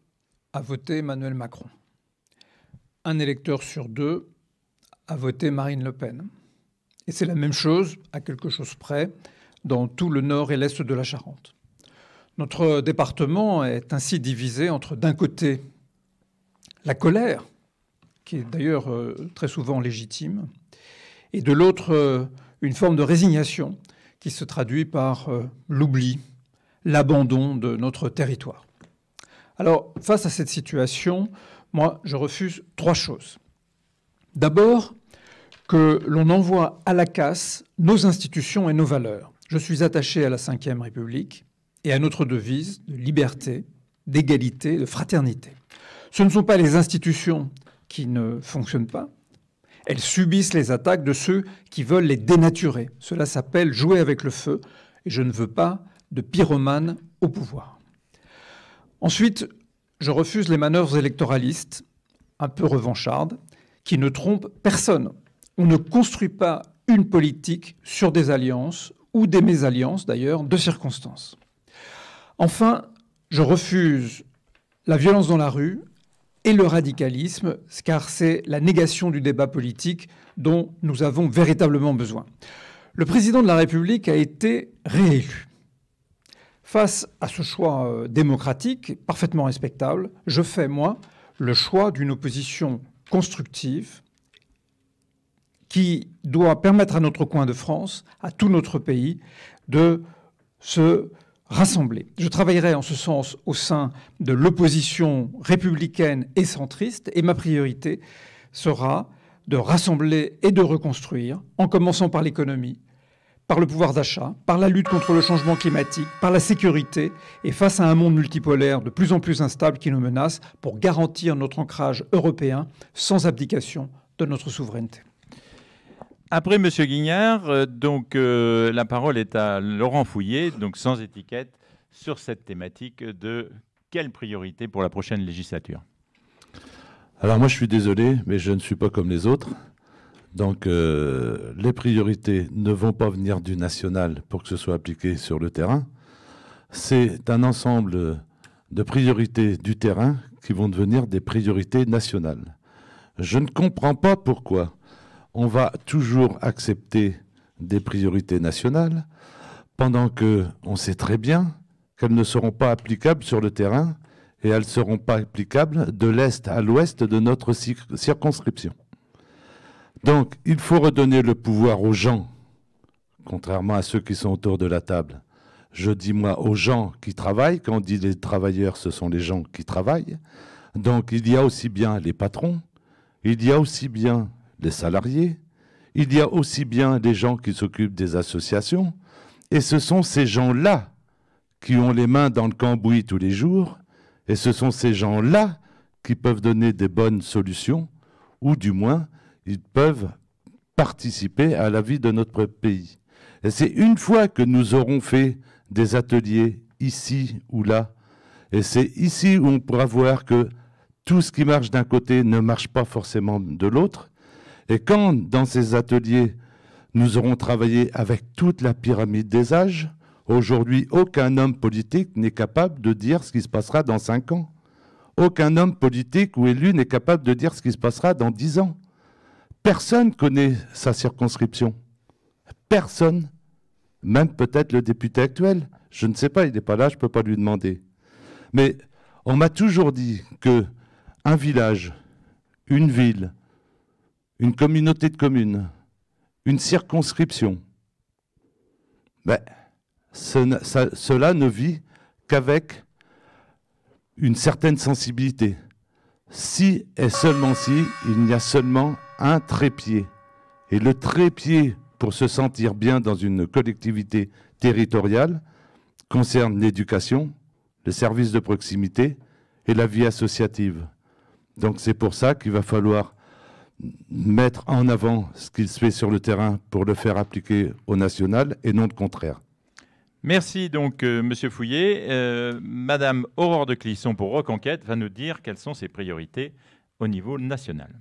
a voté Emmanuel Macron. 1 électeur sur 2 a voté Marine Le Pen. Et c'est la même chose, à quelque chose près, dans tout le nord et l'est de la Charente. Notre département est ainsi divisé entre, d'un côté, la colère, qui est d'ailleurs très souvent légitime, et de l'autre, une forme de résignation qui se traduit par l'oubli, l'abandon de notre territoire. Alors, face à cette situation, moi, je refuse 3 choses. D'abord, que l'on envoie à la casse nos institutions et nos valeurs. Je suis attaché à la Ve République et à notre devise de liberté, d'égalité, de fraternité. Ce ne sont pas les institutions qui ne fonctionnent pas. Elles subissent les attaques de ceux qui veulent les dénaturer. Cela s'appelle jouer avec le feu et je ne veux pas de pyromanes au pouvoir. Ensuite, je refuse les manœuvres électoralistes, un peu revanchardes, qui ne trompent personne. On ne construit pas une politique sur des alliances ou des mésalliances, d'ailleurs, de circonstances. Enfin, je refuse la violence dans la rue et le radicalisme, car c'est la négation du débat politique dont nous avons véritablement besoin. Le président de la République a été réélu. Face à ce choix démocratique, parfaitement respectable, je fais, moi, le choix d'une opposition constructive qui doit permettre à notre coin de France, à tout notre pays, de se rassembler. Je travaillerai en ce sens au sein de l'opposition républicaine et centriste, et ma priorité sera de rassembler et de reconstruire, en commençant par l'économie, par le pouvoir d'achat, par la lutte contre le changement climatique, par la sécurité, et face à un monde multipolaire de plus en plus instable qui nous menace, pour garantir notre ancrage européen sans abdication de notre souveraineté. Après M. Guignard, la parole est à Laurent Fouillé, donc sans étiquette, sur cette thématique de quelle priorité pour la prochaine législature. Alors moi, je suis désolé, mais je ne suis pas comme les autres. Donc les priorités ne vont pas venir du national pour que ce soit appliqué sur le terrain. C'est un ensemble de priorités du terrain qui vont devenir des priorités nationales. Je ne comprends pas pourquoi on va toujours accepter des priorités nationales pendant qu'on sait très bien qu'elles ne seront pas applicables sur le terrain et elles ne seront pas applicables de l'Est à l'Ouest de notre circonscription. Donc, il faut redonner le pouvoir aux gens, contrairement à ceux qui sont autour de la table. Je dis, moi, aux gens qui travaillent. Quand on dit les travailleurs, ce sont les gens qui travaillent. Donc, il y a aussi bien les patrons, il y a aussi bien les salariés, il y a aussi bien les gens qui s'occupent des associations, et ce sont ces gens-là qui ont les mains dans le cambouis tous les jours, et ce sont ces gens-là qui peuvent donner des bonnes solutions, ou du moins, ils peuvent participer à la vie de notre pays. Et c'est une fois que nous aurons fait des ateliers ici ou là, et c'est ici où on pourra voir que tout ce qui marche d'un côté ne marche pas forcément de l'autre. Et quand, dans ces ateliers, nous aurons travaillé avec toute la pyramide des âges, aujourd'hui, aucun homme politique n'est capable de dire ce qui se passera dans 5 ans. Aucun homme politique ou élu n'est capable de dire ce qui se passera dans 10 ans. Personne connaît sa circonscription. Personne. Même peut-être le député actuel. Je ne sais pas, il n'est pas là, je ne peux pas lui demander. Mais on m'a toujours dit qu'un village, une ville, une communauté de communes, une circonscription, cela ne vit qu'avec une certaine sensibilité. Si et seulement si, il n'y a seulement un trépied. Et le trépied, pour se sentir bien dans une collectivité territoriale, concerne l'éducation, les services de proximité et la vie associative. Donc c'est pour ça qu'il va falloir mettre en avant ce qu'il se fait sur le terrain pour le faire appliquer au national et non le contraire. Merci donc Monsieur Fouillé. Madame Aurore de Clisson pour Reconquête va nous dire quelles sont ses priorités au niveau national.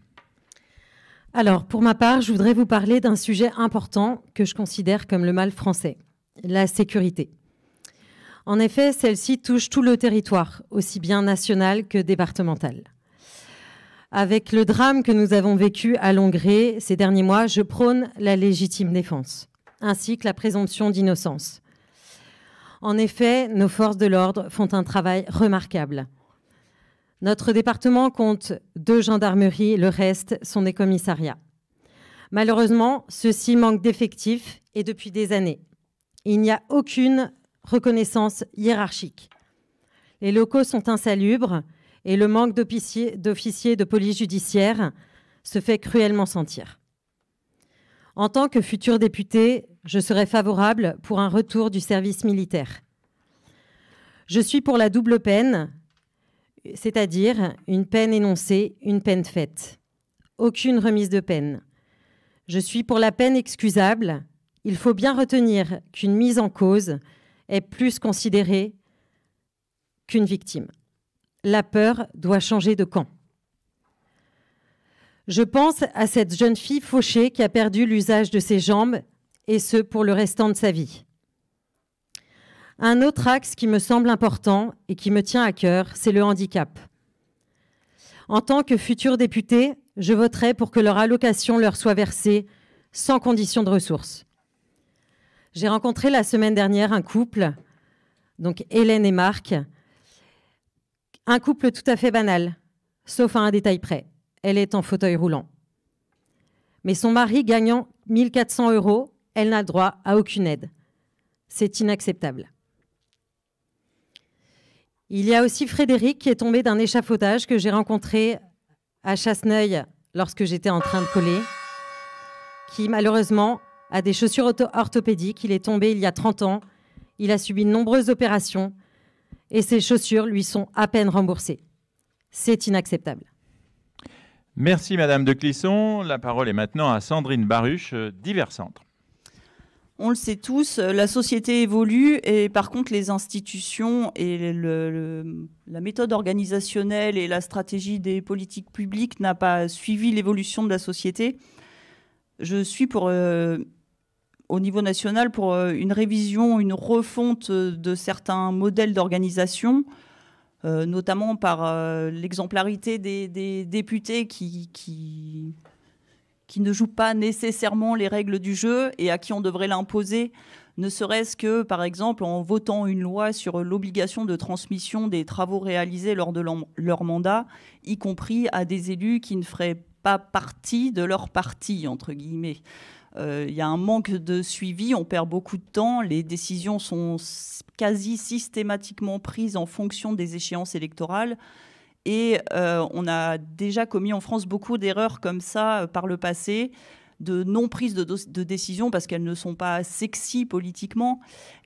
Alors, pour ma part, je voudrais vous parler d'un sujet important que je considère comme le mal français, la sécurité. En effet, celle-ci touche tout le territoire, aussi bien national que départemental. Avec le drame que nous avons vécu à long gré ces derniers mois, je prône la légitime défense, ainsi que la présomption d'innocence. En effet, nos forces de l'ordre font un travail remarquable. Notre département compte 2 gendarmeries, le reste sont des commissariats. Malheureusement, ceux-ci manquent d'effectifs et depuis des années. Il n'y a aucune reconnaissance hiérarchique. Les locaux sont insalubres et le manque d'officiers de police judiciaire se fait cruellement sentir. En tant que futur député, je serais favorable pour un retour du service militaire. Je suis pour la double peine, c'est-à-dire une peine énoncée, une peine faite. Aucune remise de peine. Je suis pour la peine excusable. Il faut bien retenir qu'une mise en cause est plus considérée qu'une victime. La peur doit changer de camp. Je pense à cette jeune fille fauchée qui a perdu l'usage de ses jambes, et ce pour le restant de sa vie. Un autre axe qui me semble important et qui me tient à cœur, c'est le handicap. En tant que futur député, je voterai pour que leur allocation leur soit versée sans condition de ressources. J'ai rencontré la semaine dernière un couple, donc Hélène et Marc, un couple tout à fait banal, sauf à un détail près. Elle est en fauteuil roulant. Mais son mari gagnant 1 400 €, elle n'a droit à aucune aide. C'est inacceptable. Il y a aussi Frédéric qui est tombé d'un échafaudage que j'ai rencontré à Chasseneuil lorsque j'étais en train de coller, qui malheureusement a des chaussures orthopédiques. Il est tombé il y a 30 ans. Il a subi de nombreuses opérations et ses chaussures lui sont à peine remboursées. C'est inacceptable. Merci Madame de Clisson. La parole est maintenant à Sandrine Baruch, Divers Centres. On le sait tous, la société évolue et par contre les institutions et la méthode organisationnelle et la stratégie des politiques publiques n'a pas suivi l'évolution de la société. Je suis au niveau national pour une révision, une refonte de certains modèles d'organisation, notamment par l'exemplarité des députés qui ne jouent pas nécessairement les règles du jeu et à qui on devrait l'imposer, ne serait-ce que, par exemple, en votant une loi sur l'obligation de transmission des travaux réalisés lors de leur mandat, y compris à des élus qui ne feraient pas partie de leur parti, entre guillemets. Il y a un manque de suivi, on perd beaucoup de temps, les décisions sont quasi systématiquement prises en fonction des échéances électorales. Et on a déjà commis en France beaucoup d'erreurs comme ça par le passé, de non-prise de décision parce qu'elles ne sont pas sexy politiquement.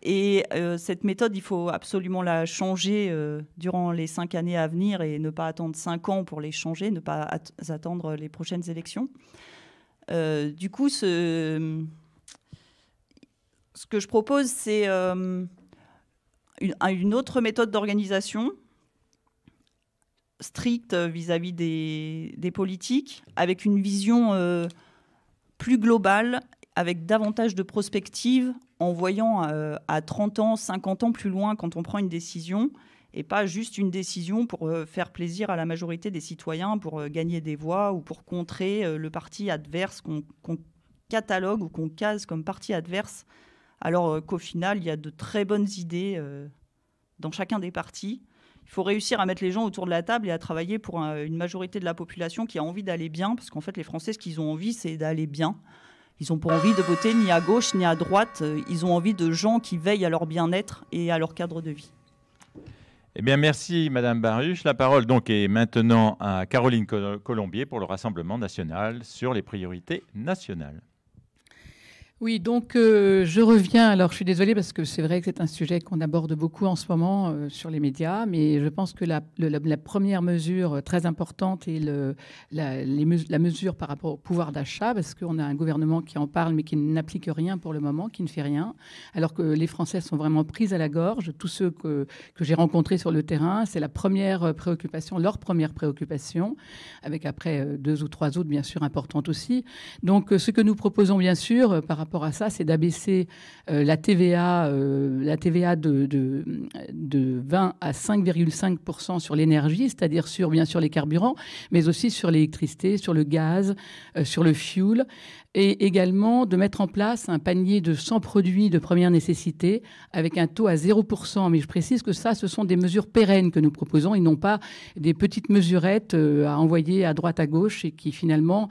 Et cette méthode, il faut absolument la changer durant les 5 années à venir et ne pas attendre 5 ans pour les changer, ne pas attendre les prochaines élections. Du coup, ce que je propose, c'est une autre méthode d'organisation stricte vis-à-vis des politiques, avec une vision plus globale, avec davantage de prospective, en voyant à 30 ans, 50 ans plus loin quand on prend une décision, et pas juste une décision pour faire plaisir à la majorité des citoyens, pour gagner des voix ou pour contrer le parti adverse qu'on catalogue ou qu'on case comme parti adverse, alors qu'au final, il y a de très bonnes idées dans chacun des partis. Il faut réussir à mettre les gens autour de la table et à travailler pour une majorité de la population qui a envie d'aller bien, parce qu'en fait, les Français, ce qu'ils ont envie, c'est d'aller bien. Ils n'ont pas envie de voter ni à gauche ni à droite. Ils ont envie de gens qui veillent à leur bien-être et à leur cadre de vie. Eh bien, merci Madame Baruch. La parole donc est maintenant à Caroline Colombier pour le Rassemblement national sur les priorités nationales. Oui, donc je reviens. Alors, je suis désolée parce que c'est vrai que c'est un sujet qu'on aborde beaucoup en ce moment sur les médias, mais je pense que la première mesure très importante est la mesure par rapport au pouvoir d'achat, parce qu'on a un gouvernement qui en parle mais qui n'applique rien pour le moment, qui ne fait rien, alors que les Français sont vraiment pris à la gorge. Tous ceux que j'ai rencontrés sur le terrain, c'est la première préoccupation, leur première préoccupation, avec après 2 ou 3 autres, bien sûr, importantes aussi. Donc, ce que nous proposons, bien sûr, par rapport à ça, c'est d'abaisser la TVA de 20 à 5,5% sur l'énergie, c'est-à-dire bien sûr les carburants, mais aussi sur l'électricité, sur le gaz, sur le fuel, et également de mettre en place un panier de 100 produits de première nécessité avec un taux à 0%. Mais je précise que ça, ce sont des mesures pérennes que nous proposons et non pas des petites mesurettes à envoyer à droite, à gauche et qui finalement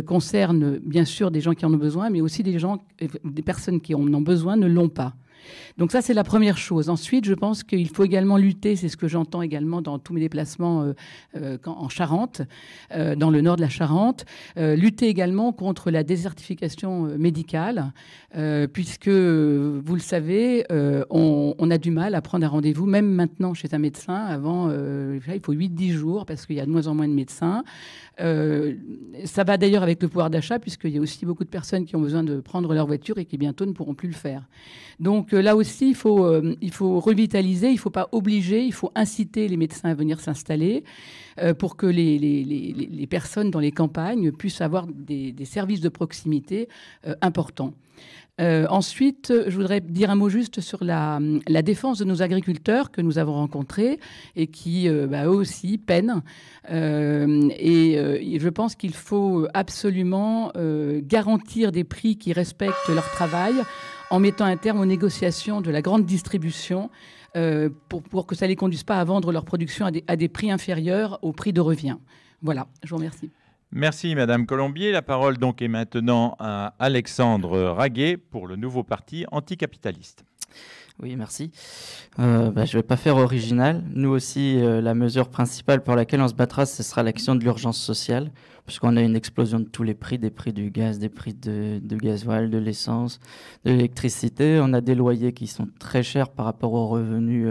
concernent bien sûr des gens qui en ont besoin, mais aussi des personnes qui en ont besoin ne l'ont pas. Donc ça, c'est la première chose. Ensuite, je pense qu'il faut également lutter, c'est ce que j'entends également dans tous mes déplacements en Charente, dans le nord de la Charente, lutter également contre la désertification médicale, puisque, vous le savez, on a du mal à prendre un rendez-vous, même maintenant chez un médecin. Avant, il faut 8-10 jours, parce qu'il y a de moins en moins de médecins. Ça va d'ailleurs avec le pouvoir d'achat, puisqu'il y a aussi beaucoup de personnes qui ont besoin de prendre leur voiture et qui bientôt ne pourront plus le faire. Donc là aussi, il faut revitaliser, il ne faut pas obliger, il faut inciter les médecins à venir s'installer pour que les personnes dans les campagnes puissent avoir des services de proximité importants. Ensuite, je voudrais dire un mot juste sur la défense de nos agriculteurs que nous avons rencontrés et qui, eux aussi, peinent. Et je pense qu'il faut absolument garantir des prix qui respectent leur travail en mettant un terme aux négociations de la grande distribution pour que ça ne les conduise pas à vendre leur production à des prix inférieurs au prix de revient. Voilà, je vous remercie. Merci Madame Colombier. La parole donc est maintenant à Alexandre Raguet pour le nouveau parti anticapitaliste. Oui, merci. Je ne vais pas faire original. Nous aussi, la mesure principale pour laquelle on se battra, ce sera l'action de l'urgence sociale, puisqu'on a une explosion de tous les prix, des prix du gaz, des prix de gasoil, de l'essence, de l'électricité. On a des loyers qui sont très chers par rapport aux revenus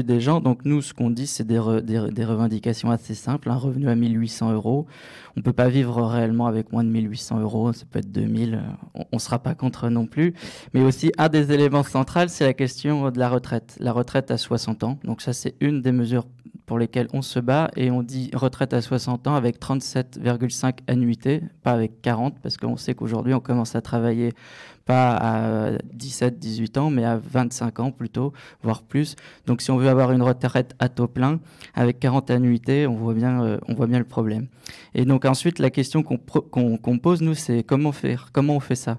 des gens. Donc nous, ce qu'on dit, c'est des revendications assez simples. Un revenu à 1 800 €. On ne peut pas vivre réellement avec moins de 1 800 €. Ça peut être 2 000. On ne sera pas contre non plus. Mais aussi, un des éléments centraux, c'est la question de la retraite. La retraite à 60 ans. Donc ça, c'est une des mesures pour lesquelles on se bat. Et on dit retraite à 60 ans avec 37,5 annuités, pas avec 40, parce qu'on sait qu'aujourd'hui, on commence à travailler pas à 17, 18 ans, mais à 25 ans plutôt, voire plus. Donc si on veut avoir une retraite à taux plein, avec 40 annuités, on voit bien le problème. Et donc ensuite, la question qu'on pose, nous, c'est comment on fait ça?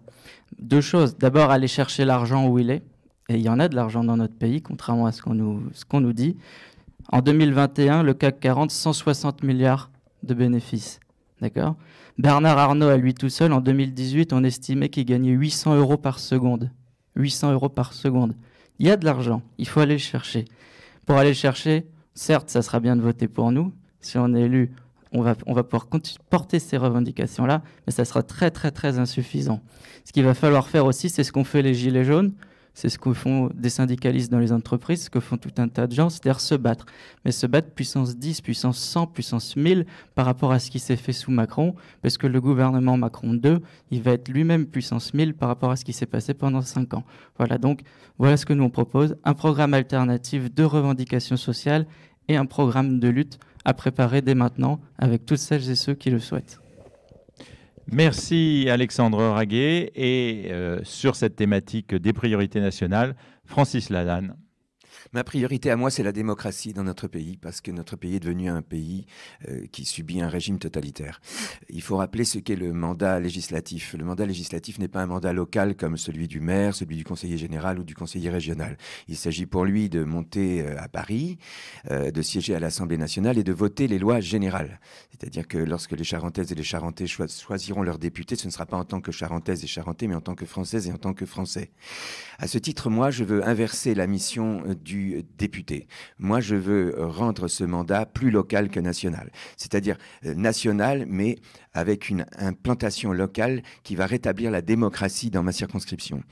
Deux choses. D'abord, aller chercher l'argent où il est. Et il y en a de l'argent dans notre pays, contrairement à ce qu'on nous dit. En 2021, le CAC 40, 160 milliards de bénéfices. D'accord ? Bernard Arnault, à lui tout seul, en 2018, on estimait qu'il gagnait 800 € par seconde. 800 € par seconde. Il y a de l'argent, il faut aller le chercher. Pour aller le chercher, certes, ça sera bien de voter pour nous. Si on est élu, on va pouvoir porter ces revendications-là, mais ça sera très, très, très insuffisant. Ce qu'il va falloir faire aussi, c'est ce qu'ont fait les Gilets jaunes. C'est ce que font des syndicalistes dans les entreprises, ce que font tout un tas de gens, c'est-à-dire se battre. Mais se battre puissance 10, puissance 100, puissance 1000 par rapport à ce qui s'est fait sous Macron, parce que le gouvernement Macron 2, il va être lui-même puissance 1000 par rapport à ce qui s'est passé pendant 5 ans. Voilà, donc voilà ce que nous on propose, un programme alternatif de revendication sociale et un programme de lutte à préparer dès maintenant avec toutes celles et ceux qui le souhaitent. Merci Alexandre Raguet. Et sur cette thématique des priorités nationales, Francis Lalanne. Ma priorité à moi, c'est la démocratie dans notre pays, parce que notre pays est devenu un pays qui subit un régime totalitaire. Il faut rappeler ce qu'est le mandat législatif. Le mandat législatif n'est pas un mandat local comme celui du maire, celui du conseiller général ou du conseiller régional. Il s'agit pour lui de monter à Paris, de siéger à l'Assemblée nationale et de voter les lois générales. C'est-à-dire que lorsque les Charentaises et les Charentais choisiront leurs députés, ce ne sera pas en tant que Charentaises et Charentais, mais en tant que Françaises et en tant que Français. À ce titre, moi, je veux inverser la mission du député. Moi, je veux rendre ce mandat plus local que national. C'est-à-dire national, mais avec une implantation locale qui va rétablir la démocratie dans ma circonscription.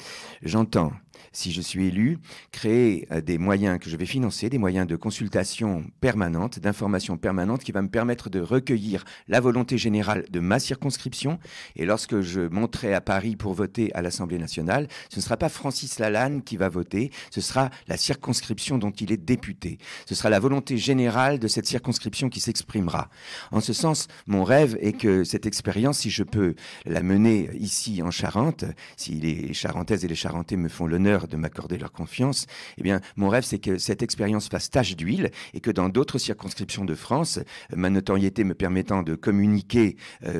J'entends, si je suis élu, créer des moyens que je vais financer, des moyens de consultation permanente, d'information permanente qui va me permettre de recueillir la volonté générale de ma circonscription. Et lorsque je monterai à Paris pour voter à l'Assemblée nationale, ce ne sera pas Francis Lalanne qui va voter, ce sera la circonscription dont il est député. Ce sera la volonté générale de cette circonscription qui s'exprimera. En ce sens, mon rêve est que cette expérience, si je peux la mener ici en Charente, si les Charentaises et les Charentais me font l'honneur de m'accorder leur confiance, eh bien, mon rêve, c'est que cette expérience fasse tache d'huile et que dans d'autres circonscriptions de France, ma notoriété me permettant de communiquer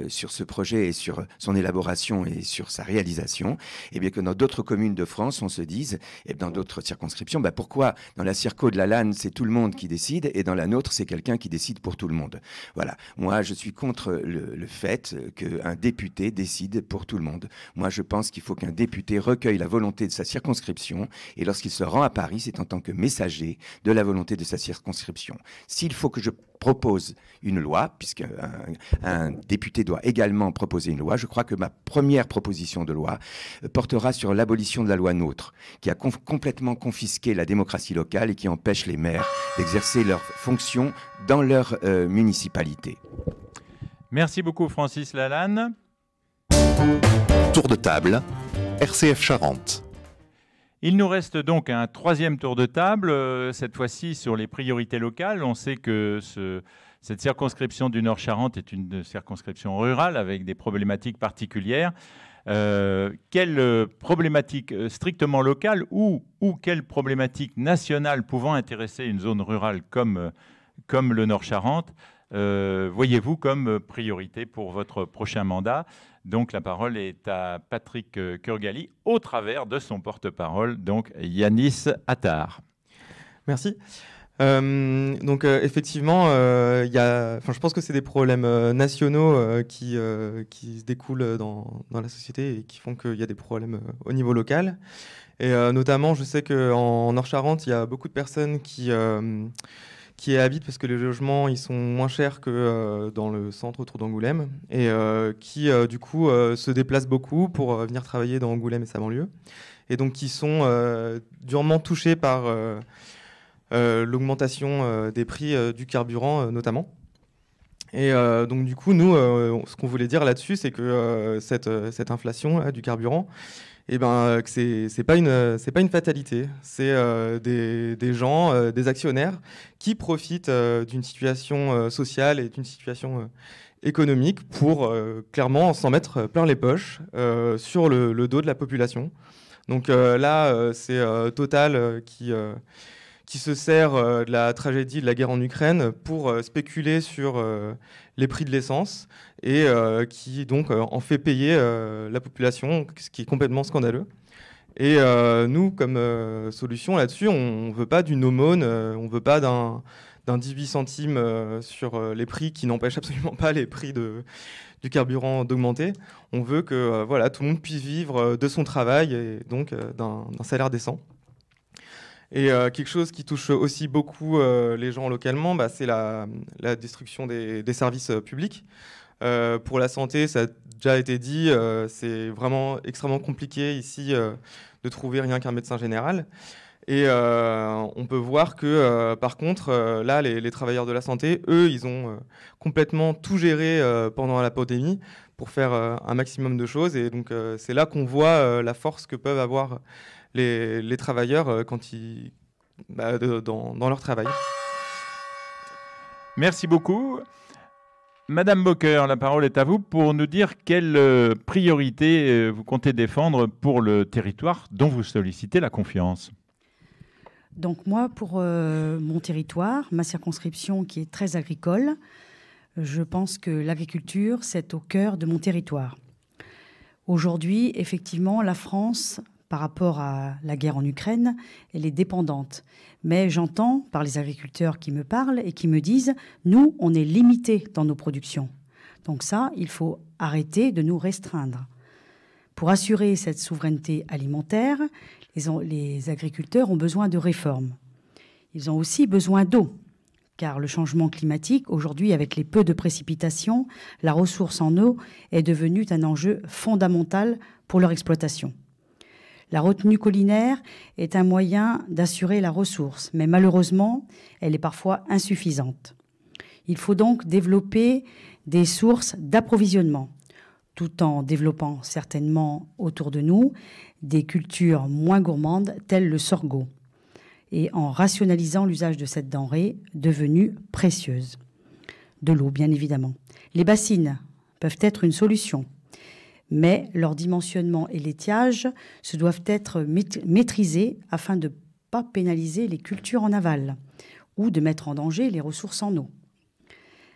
sur ce projet et sur son élaboration et sur sa réalisation, eh bien, que dans d'autres communes de France, on se dise, et dans d'autres circonscriptions, pourquoi dans la circo de Lalanne, c'est tout le monde qui décide et dans la nôtre, c'est quelqu'un qui décide pour tout le monde. Voilà. Moi, je suis contre le fait qu'un député décide pour tout le monde. Moi, je pense qu'il faut qu'un député recueille la volonté de sa circonscription circonscription. Et lorsqu'il se rend à Paris, c'est en tant que messager de la volonté de sa circonscription. S'il faut que je propose une loi, puisque un député doit également proposer une loi, je crois que ma première proposition de loi portera sur l'abolition de la loi NOTRe, qui a complètement confisqué la démocratie locale et qui empêche les maires d'exercer leurs fonctions dans leur municipalité. Merci beaucoup Francis Lalanne. Tour de table, RCF Charente. Il nous reste donc un troisième tour de table, cette fois-ci sur les priorités locales. On sait que cette circonscription du Nord-Charente est une circonscription rurale avec des problématiques particulières. Quelles problématiques strictement locales ou quelles problématiques nationales pouvant intéresser une zone rurale comme le Nord-Charente voyez-vous comme priorité pour votre prochain mandat? Donc la parole est à Patrick Kurgali au travers de son porte-parole, donc Yanis Attar. Merci. Effectivement, je pense que c'est des problèmes nationaux qui se découlent dans la société et qui font qu'il y a des problèmes au niveau local. Et notamment, je sais qu'en Nord-Charente, il y a beaucoup de personnes qui y habitent parce que les logements ils sont moins chers que dans le centre autour d'Angoulême et qui du coup se déplacent beaucoup pour venir travailler dans Angoulême et sa banlieue et donc qui sont durement touchés par l'augmentation des prix du carburant notamment. Et donc du coup nous ce qu'on voulait dire là-dessus c'est que cette inflation là, du carburant que c'est pas une fatalité, c'est des gens, des actionnaires qui profitent d'une situation sociale et d'une situation économique pour clairement s'en mettre plein les poches sur le dos de la population. Donc là, c'est Total qui se sert de la tragédie de la guerre en Ukraine pour spéculer sur les prix de l'essence et qui donc en fait payer la population, ce qui est complètement scandaleux. Et nous, comme solution là-dessus, on ne veut pas d'une aumône, on ne veut pas d'un 18 centimes sur les prix qui n'empêchent absolument pas les prix du carburant d'augmenter. On veut que tout le monde puisse vivre de son travail et donc d'un salaire décent. Et quelque chose qui touche aussi beaucoup les gens localement, c'est la destruction des services publics. Pour la santé, ça a déjà été dit, c'est vraiment extrêmement compliqué ici de trouver rien qu'un médecin général. Et on peut voir que, par contre, là, les travailleurs de la santé, eux, ils ont complètement tout géré pendant la pandémie pour faire un maximum de choses. Et donc, c'est là qu'on voit la force que peuvent avoir les travailleurs quand ils, dans leur travail. Merci beaucoup. Madame Bocquer, la parole est à vous pour nous dire quelle priorité vous comptez défendre pour le territoire dont vous sollicitez la confiance. Donc moi, pour mon territoire, ma circonscription qui est très agricole, je pense que l'agriculture, c'est au cœur de mon territoire. Aujourd'hui, effectivement, la France, par rapport à la guerre en Ukraine, elle est dépendante. Mais j'entends par les agriculteurs qui me parlent et qui me disent « nous, on est limités dans nos productions ». Donc ça, il faut arrêter de nous restreindre. Pour assurer cette souveraineté alimentaire, les agriculteurs ont besoin de réformes. Ils ont aussi besoin d'eau, car le changement climatique, aujourd'hui, avec les peu de précipitations, la ressource en eau est devenue un enjeu fondamental pour leur exploitation. La retenue collinaire est un moyen d'assurer la ressource, mais malheureusement, elle est parfois insuffisante. Il faut donc développer des sources d'approvisionnement, tout en développant certainement autour de nous des cultures moins gourmandes telles le sorgho, et en rationalisant l'usage de cette denrée devenue précieuse. De l'eau, bien évidemment. Les bassines peuvent être une solution, mais leur dimensionnement et l'étiage se doivent être maîtrisés afin de ne pas pénaliser les cultures en aval ou de mettre en danger les ressources en eau.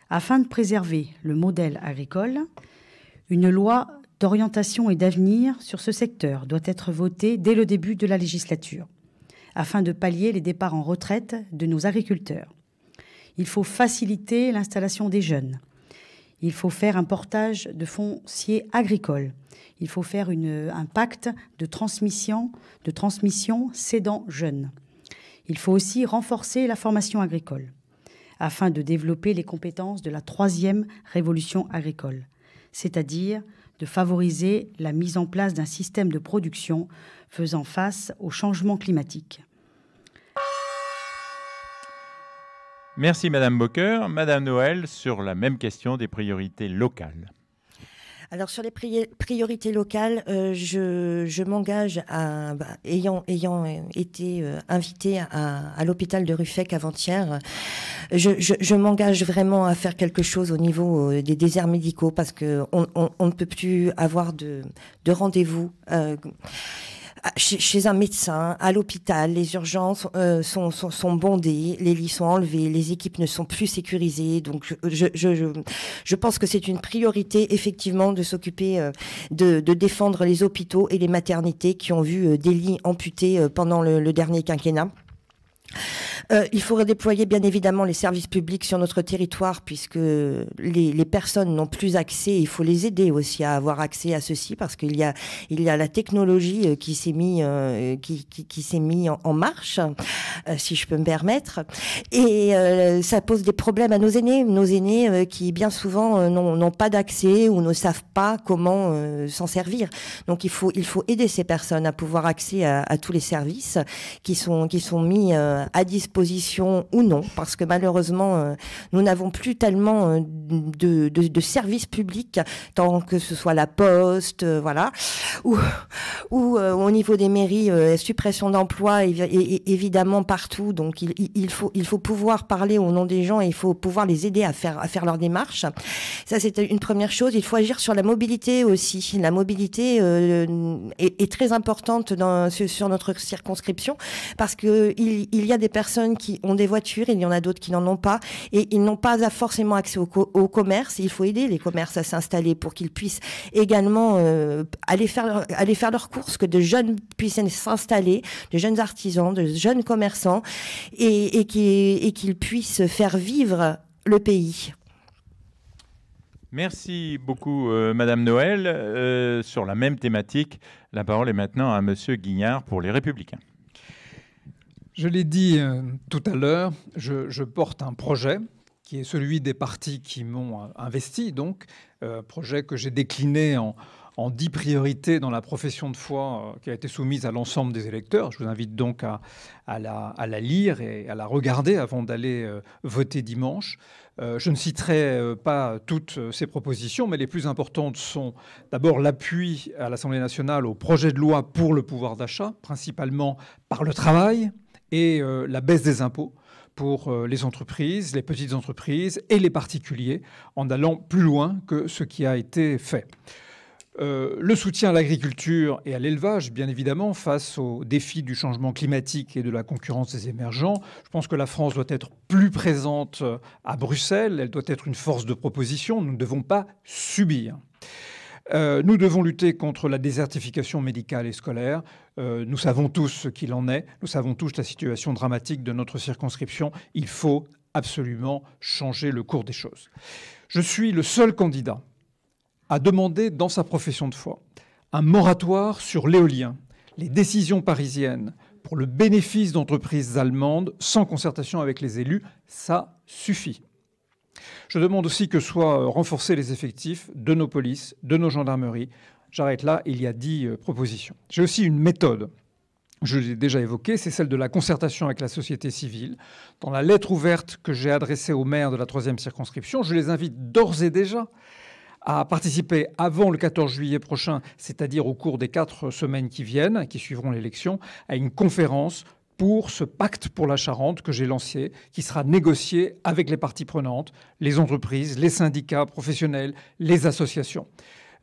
Afin de préserver le modèle agricole, une loi d'orientation et d'avenir sur ce secteur doit être votée dès le début de la législature, afin de pallier les départs en retraite de nos agriculteurs. Il faut faciliter l'installation des jeunes. Il faut faire un portage de foncier agricole. Il faut faire un pacte de transmission cédant jeune. Il faut aussi renforcer la formation agricole afin de développer les compétences de la 3e révolution agricole, c'est-à-dire de favoriser la mise en place d'un système de production faisant face au changement climatique. Merci Madame Bocqueur. Madame Noël, sur la même question des priorités locales. Alors sur les priorités locales, je m'engage ayant été invitée à l'hôpital de Ruffec avant-hier, je m'engage vraiment à faire quelque chose au niveau des déserts médicaux parce qu'on ne peut plus avoir de rendez-vous chez un médecin, à l'hôpital. Les urgences sont bondées, les lits sont enlevés, les équipes ne sont plus sécurisées. Donc je pense que c'est une priorité effectivement de s'occuper de défendre les hôpitaux et les maternités qui ont vu des lits amputés pendant le dernier quinquennat. Il faudrait déployer bien évidemment les services publics sur notre territoire puisque les personnes n'ont plus accès. Il faut les aider aussi à avoir accès à ceci parce qu'il y a la technologie qui s'est mis en marche, si je peux me permettre. Et ça pose des problèmes à nos aînés qui bien souvent n'ont pas d'accès ou ne savent pas comment s'en servir. Donc il faut aider ces personnes à pouvoir accès à tous les services qui sont mis à disposition ou non, parce que malheureusement, nous n'avons plus tellement de services publics, tant que ce soit la poste, voilà, ou au niveau des mairies, suppression d'emplois, évidemment partout. Donc il faut pouvoir parler au nom des gens et il faut pouvoir les aider à faire leur démarche. Ça, c'est une première chose. Il faut agir sur la mobilité aussi. La mobilité est très importante sur notre circonscription parce que il y a des personnes qui ont des voitures, il y en a d'autres qui n'en ont pas, et ils n'ont pas forcément accès au commerce. Il faut aider les commerces à s'installer pour qu'ils puissent également aller faire leurs courses, que de jeunes puissent s'installer, de jeunes artisans, de jeunes commerçants, et qu'ils puissent faire vivre le pays. Merci beaucoup, Madame Noël. Sur la même thématique, la parole est maintenant à Monsieur Guignard pour Les Républicains. Je l'ai dit tout à l'heure, je porte un projet qui est celui des partis qui m'ont investi, donc projet que j'ai décliné en 10 priorités dans la profession de foi qui a été soumise à l'ensemble des électeurs. Je vous invite donc à la lire et à la regarder avant d'aller voter dimanche. Je ne citerai pas toutes ces propositions, mais les plus importantes sont d'abord l'appui à l'Assemblée nationale au projet de loi pour le pouvoir d'achat, principalement par le travail, et la baisse des impôts pour les entreprises, les petites entreprises et les particuliers, en allant plus loin que ce qui a été fait. Le soutien à l'agriculture et à l'élevage, bien évidemment, face aux défis du changement climatique et de la concurrence des émergents. Je pense que la France doit être plus présente à Bruxelles, elle doit être une force de proposition, nous ne devons pas subir. Nous devons lutter contre la désertification médicale et scolaire. Nous savons tous ce qu'il en est. Nous savons tous la situation dramatique de notre circonscription. Il faut absolument changer le cours des choses. Je suis le seul candidat à demander dans sa profession de foi un moratoire sur l'éolien, les décisions parisiennes pour le bénéfice d'entreprises allemandes sans concertation avec les élus. Ça suffit. Je demande aussi que soient renforcés les effectifs de nos polices, de nos gendarmeries. J'arrête là, il y a 10 propositions. J'ai aussi une méthode, je l'ai déjà évoquée, c'est celle de la concertation avec la société civile. Dans la lettre ouverte que j'ai adressée aux maires de la 3e circonscription, je les invite d'ores et déjà à participer avant le 14 juillet prochain, c'est-à-dire au cours des 4 semaines qui viennent, qui suivront l'élection, à une conférence pour ce pacte pour la Charente que j'ai lancé, qui sera négocié avec les parties prenantes, les entreprises, les syndicats professionnels, les associations.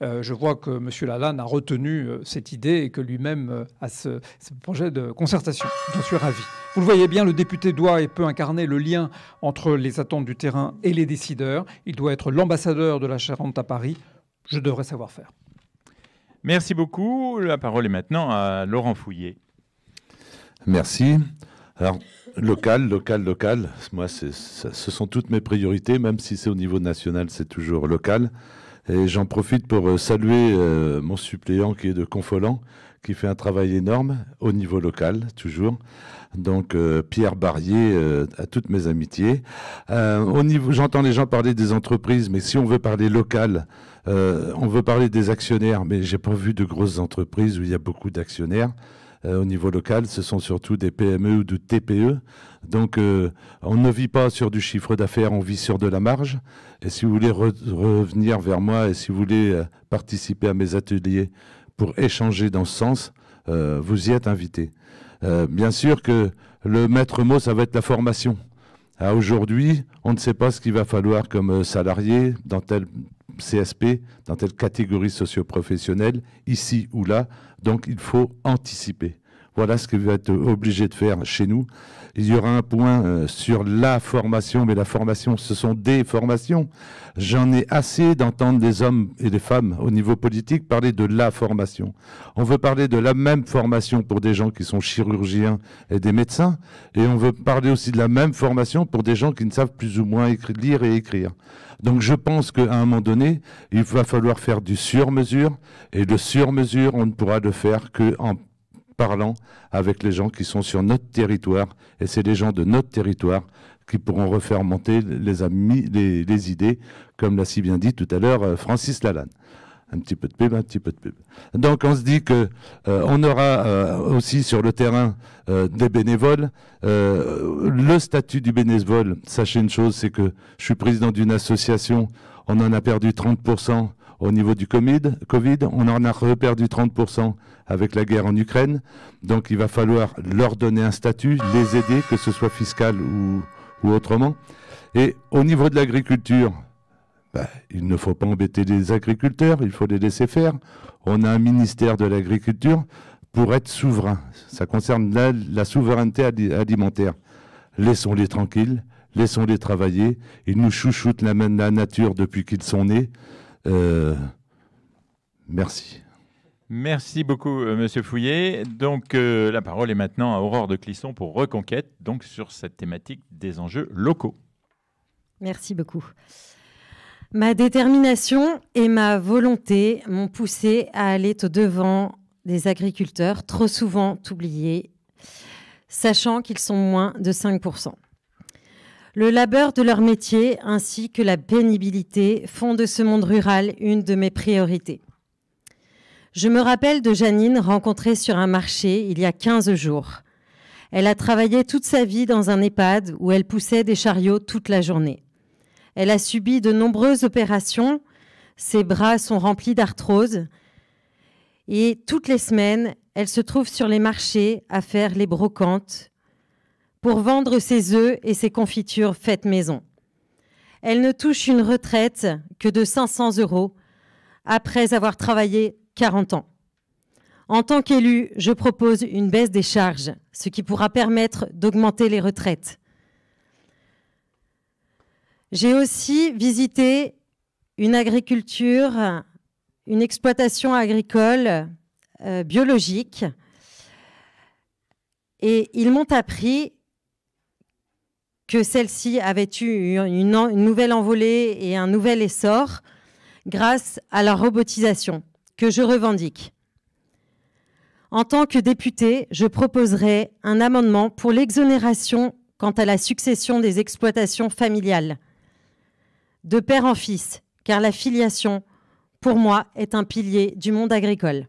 Je vois que M. Lalanne a retenu cette idée et que lui-même a ce projet de concertation. J'en suis ravi. Vous le voyez bien, le député doit et peut incarner le lien entre les attentes du terrain et les décideurs. Il doit être l'ambassadeur de la Charente à Paris. Je devrais savoir faire. Merci beaucoup. La parole est maintenant à Laurent Fouillet. Merci. Alors, local, moi, ce sont toutes mes priorités, même si c'est au niveau national, c'est toujours local. Et j'en profite pour saluer mon suppléant qui est de Confolens, qui fait un travail énorme au niveau local, toujours. Donc, Pierre Barrier, à toutes mes amitiés. J'entends les gens parler des entreprises, mais si on veut parler local, on veut parler des actionnaires, mais j'ai pas vu de grosses entreprises où il y a beaucoup d'actionnaires. Au niveau local, ce sont surtout des PME ou des TPE. Donc, on ne vit pas sur du chiffre d'affaires, on vit sur de la marge. Et si vous voulez revenir vers moi et si vous voulez participer à mes ateliers pour échanger dans ce sens, vous y êtes invité. Bien sûr que le maître mot, ça va être la formation. Aujourd'hui, on ne sait pas ce qu'il va falloir comme salarié dans tel CSP, dans telle catégorie socio-professionnelle, ici ou là. Donc, il faut anticiper. Voilà ce qu'il va être obligé de faire chez nous. Il y aura un point sur la formation, mais la formation, ce sont des formations. J'en ai assez d'entendre des hommes et des femmes au niveau politique parler de la formation. On veut parler de la même formation pour des gens qui sont chirurgiens et des médecins, et on veut parler aussi de la même formation pour des gens qui ne savent plus ou moins lire et écrire. Donc je pense qu'à un moment donné, il va falloir faire du sur-mesure, et le sur-mesure, on ne pourra le faire qu'en parlant avec les gens qui sont sur notre territoire, et c'est les gens de notre territoire qui pourront refaire monter les idées, comme l'a si bien dit tout à l'heure Francis Lalanne. Un petit peu de pub, un petit peu de pub. Donc on se dit que on aura aussi sur le terrain des bénévoles. Le statut du bénévole, sachez une chose, c'est que je suis président d'une association, on en a perdu 30% au niveau du Covid, on en a reperdu 30% avec la guerre en Ukraine. Donc il va falloir leur donner un statut, les aider, que ce soit fiscal ou autrement. Et au niveau de l'agriculture, il ne faut pas embêter les agriculteurs, il faut les laisser faire. On a un ministère de l'agriculture pour être souverain. Ça concerne la souveraineté alimentaire. Laissons-les tranquilles, laissons-les travailler. Ils nous chouchoutent la nature depuis qu'ils sont nés. Merci. Merci beaucoup, Monsieur Fouillet. Donc, la parole est maintenant à Aurore de Clisson pour Reconquête, donc sur cette thématique des enjeux locaux. Merci beaucoup. Ma détermination et ma volonté m'ont poussé à aller au-devant des agriculteurs, trop souvent oubliés, sachant qu'ils sont moins de 5%. Le labeur de leur métier ainsi que la pénibilité font de ce monde rural une de mes priorités. Je me rappelle de Janine rencontrée sur un marché il y a 15 jours. Elle a travaillé toute sa vie dans un EHPAD où elle poussait des chariots toute la journée. Elle a subi de nombreuses opérations, ses bras sont remplis d'arthrose et toutes les semaines, elle se trouve sur les marchés à faire les brocantes pour vendre ses œufs et ses confitures faites maison. Elle ne touche une retraite que de 500 € après avoir travaillé 40 ans. En tant qu'élue, je propose une baisse des charges, ce qui pourra permettre d'augmenter les retraites. J'ai aussi visité une agriculture, une exploitation agricole biologique et ils m'ont appris que celle-ci avait eu une nouvelle envolée et un nouvel essor grâce à la robotisation que je revendique. En tant que députée, je proposerai un amendement pour l'exonération quant à la succession des exploitations familiales, de père en fils, car la filiation, pour moi, est un pilier du monde agricole.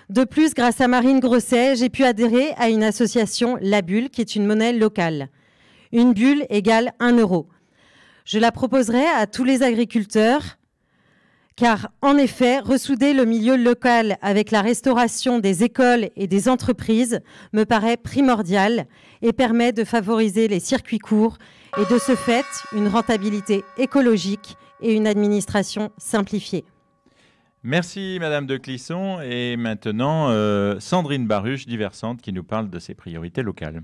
De plus, grâce à Marine Grosset, j'ai pu adhérer à une association, La Bulle, qui est une monnaie locale. Une bulle égale 1 €. Je la proposerai à tous les agriculteurs, car en effet, ressouder le milieu local avec la restauration des écoles et des entreprises me paraît primordial et permet de favoriser les circuits courts et de ce fait une rentabilité écologique et une administration simplifiée. Merci Madame de Clisson. Et maintenant, Sandrine Baruch, diversante, qui nous parle de ses priorités locales.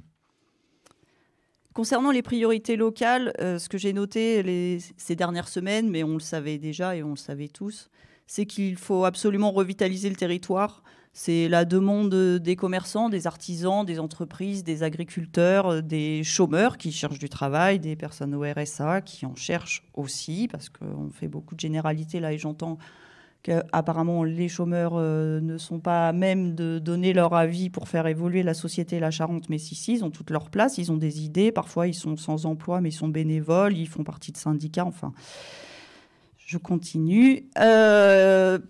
Concernant les priorités locales, ce que j'ai noté ces dernières semaines, mais on le savait déjà et on le savait tous, c'est qu'il faut absolument revitaliser le territoire. C'est la demande des commerçants, des artisans, des entreprises, des agriculteurs, des chômeurs qui cherchent du travail, des personnes au RSA qui en cherchent aussi, parce qu'on fait beaucoup de généralités là, et j'entends qu'apparemment les chômeurs ne sont pas à même de donner leur avis pour faire évoluer la société et la Charente, mais si, ils ont toute leur place, ils ont des idées, parfois ils sont sans emploi, mais ils sont bénévoles, ils font partie de syndicats, enfin... Je continue.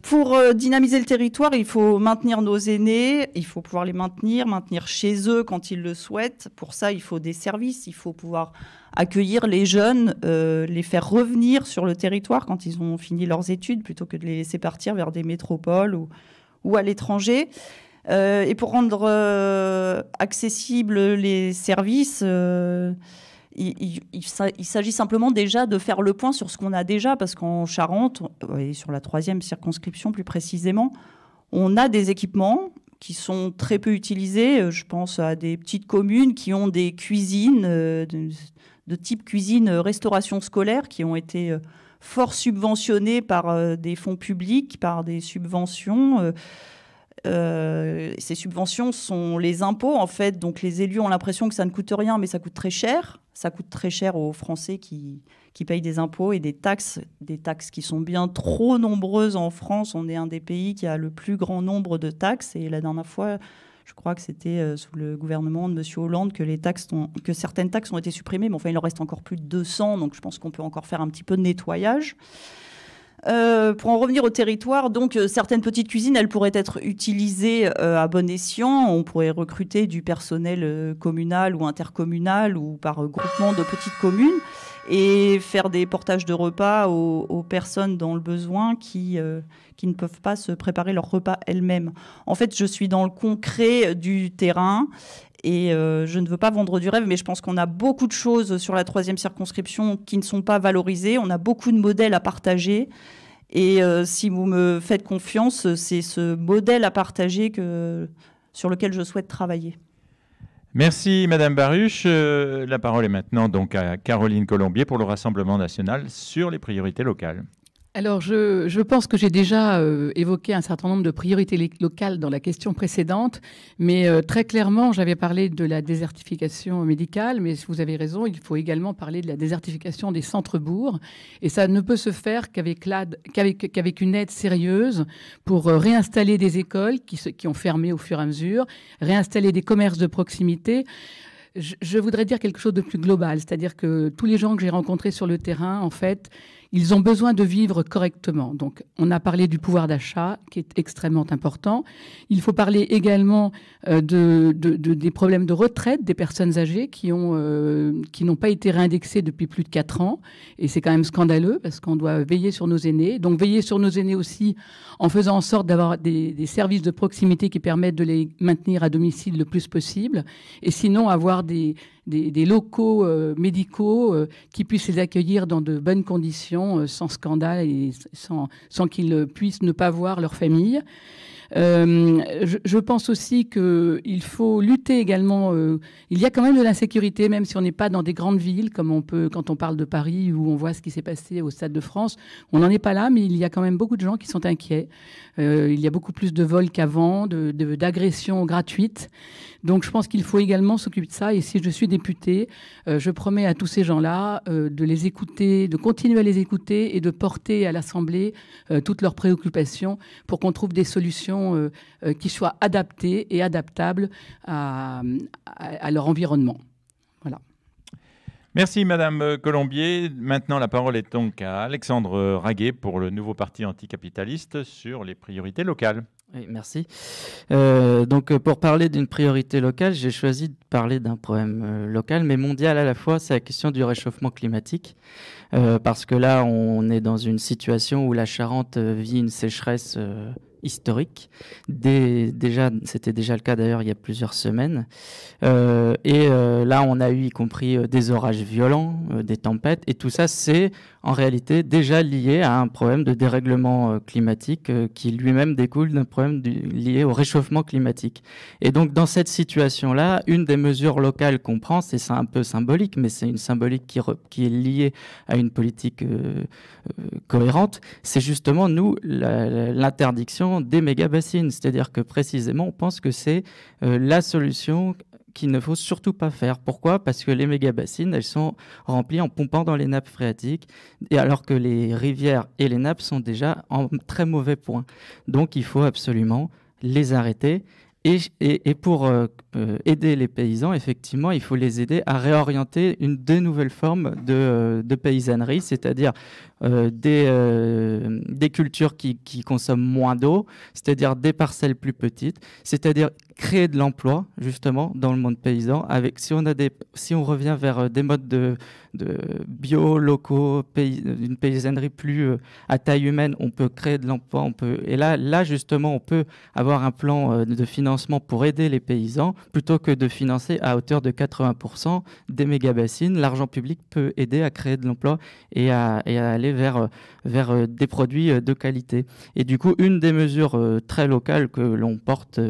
Pour dynamiser le territoire, il faut maintenir nos aînés, il faut pouvoir les maintenir chez eux quand ils le souhaitent. Pour ça, il faut des services, il faut pouvoir accueillir les jeunes, les faire revenir sur le territoire quand ils ont fini leurs études, plutôt que de les laisser partir vers des métropoles ou à l'étranger. Et pour rendre accessibles les services... Il s'agit simplement déjà de faire le point sur ce qu'on a déjà, parce qu'en Charente, et sur la 3e circonscription plus précisément, on a des équipements qui sont très peu utilisés. Je pense à des petites communes qui ont des cuisines de type cuisine restauration scolaire qui ont été fort subventionnées par des fonds publics, par des subventions. Ces subventions sont les impôts, en fait. Donc les élus ont l'impression que ça ne coûte rien, mais ça coûte très cher. Ça coûte très cher aux Français qui payent des impôts et des taxes qui sont bien trop nombreuses en France. On est un des pays qui a le plus grand nombre de taxes. Et la dernière fois, je crois que c'était sous le gouvernement de M. Hollande que certaines taxes ont été supprimées. Mais enfin, il en reste encore plus de 200. Donc je pense qu'on peut encore faire un petit peu de nettoyage. Pour en revenir au territoire, donc certaines petites cuisines, elles pourraient être utilisées à bon escient. On pourrait recruter du personnel communal ou intercommunal ou par groupement de petites communes et faire des portages de repas aux personnes dans le besoin qui ne peuvent pas se préparer leur repas elles-mêmes. En fait, je suis dans le concret du terrain. Et je ne veux pas vendre du rêve, mais je pense qu'on a beaucoup de choses sur la 3e circonscription qui ne sont pas valorisées. On a beaucoup de modèles à partager. Et si vous me faites confiance, c'est ce modèle à partager sur lequel je souhaite travailler. Merci Madame Baruch. La parole est maintenant donc à Caroline Colombier pour le Rassemblement national sur les priorités locales. Alors, je pense que j'ai déjà évoqué un certain nombre de priorités locales dans la question précédente, mais très clairement, j'avais parlé de la désertification médicale, mais vous avez raison, il faut également parler de la désertification des centres-bourgs, et ça ne peut se faire qu'avec une aide sérieuse pour réinstaller des écoles qui ont fermé au fur et à mesure, réinstaller des commerces de proximité. Je voudrais dire quelque chose de plus global, c'est-à-dire que tous les gens que j'ai rencontrés sur le terrain, en fait, ils ont besoin de vivre correctement. Donc, on a parlé du pouvoir d'achat, qui est extrêmement important. Il faut parler également des problèmes de retraite des personnes âgées qui n'ont pas été réindexées depuis plus de 4 ans. Et c'est quand même scandaleux, parce qu'on doit veiller sur nos aînés. Donc, veiller sur nos aînés aussi en faisant en sorte d'avoir des services de proximité qui permettent de les maintenir à domicile le plus possible. Et sinon, avoir des locaux médicaux qui puissent les accueillir dans de bonnes conditions, sans scandale et sans qu'ils puissent ne pas voir leur famille. Je pense aussi qu'il faut lutter également. Il y a quand même de l'insécurité, même si on n'est pas dans des grandes villes, comme on peut quand on parle de Paris, où on voit ce qui s'est passé au Stade de France. On n'en est pas là, mais il y a quand même beaucoup de gens qui sont inquiets. Il y a beaucoup plus de vols qu'avant, d'agressions gratuites. Donc je pense qu'il faut également s'occuper de ça. Et si je suis députée, je promets à tous ces gens-là de les écouter, de continuer à les écouter et de porter à l'Assemblée toutes leurs préoccupations pour qu'on trouve des solutions qui soient adaptées et adaptables à leur environnement. Voilà. Merci Madame Colombier. Maintenant, la parole est donc à Alexandre Raguet pour le nouveau parti anticapitaliste sur les priorités locales. Oui, merci. Donc, pour parler d'une priorité locale, j'ai choisi de parler d'un problème local, mais mondial à la fois. C'est la question du réchauffement climatique. Parce que là, on est dans une situation où la Charente vit une sécheresse historique. C'était déjà le cas d'ailleurs il y a plusieurs semaines. Là, on a eu y compris des orages violents, des tempêtes, et tout ça, c'est en réalité déjà lié à un problème de dérèglement climatique qui lui-même découle d'un problème lié au réchauffement climatique. Et donc, dans cette situation-là, une des mesures locales qu'on prend, c'est un peu symbolique, mais c'est une symbolique qui est liée à une politique cohérente, c'est justement, nous, l'interdiction l'installation des méga-bassines. C'est-à-dire que précisément, on pense que c'est la solution qu'il ne faut surtout pas faire. Pourquoi? Parce que les méga-bassines, elles sont remplies en pompant dans les nappes phréatiques, et alors que les rivières et les nappes sont déjà en très mauvais point. Donc il faut absolument les arrêter. Et pour aider les paysans, effectivement, il faut les aider à réorienter des nouvelles formes de paysannerie, c'est-à-dire des cultures qui consomment moins d'eau, c'est-à-dire des parcelles plus petites, c'est-à-dire créer de l'emploi, justement, dans le monde paysan. Si on revient vers des modes de bio, locaux, une paysannerie plus à taille humaine, on peut créer de l'emploi. Et là, justement, on peut avoir un plan de financement pour aider les paysans, plutôt que de financer à hauteur de 80% des méga-bassines. L'argent public peut aider à créer de l'emploi et à aller vers des produits de qualité. Et du coup, une des mesures très locales que l'on porte,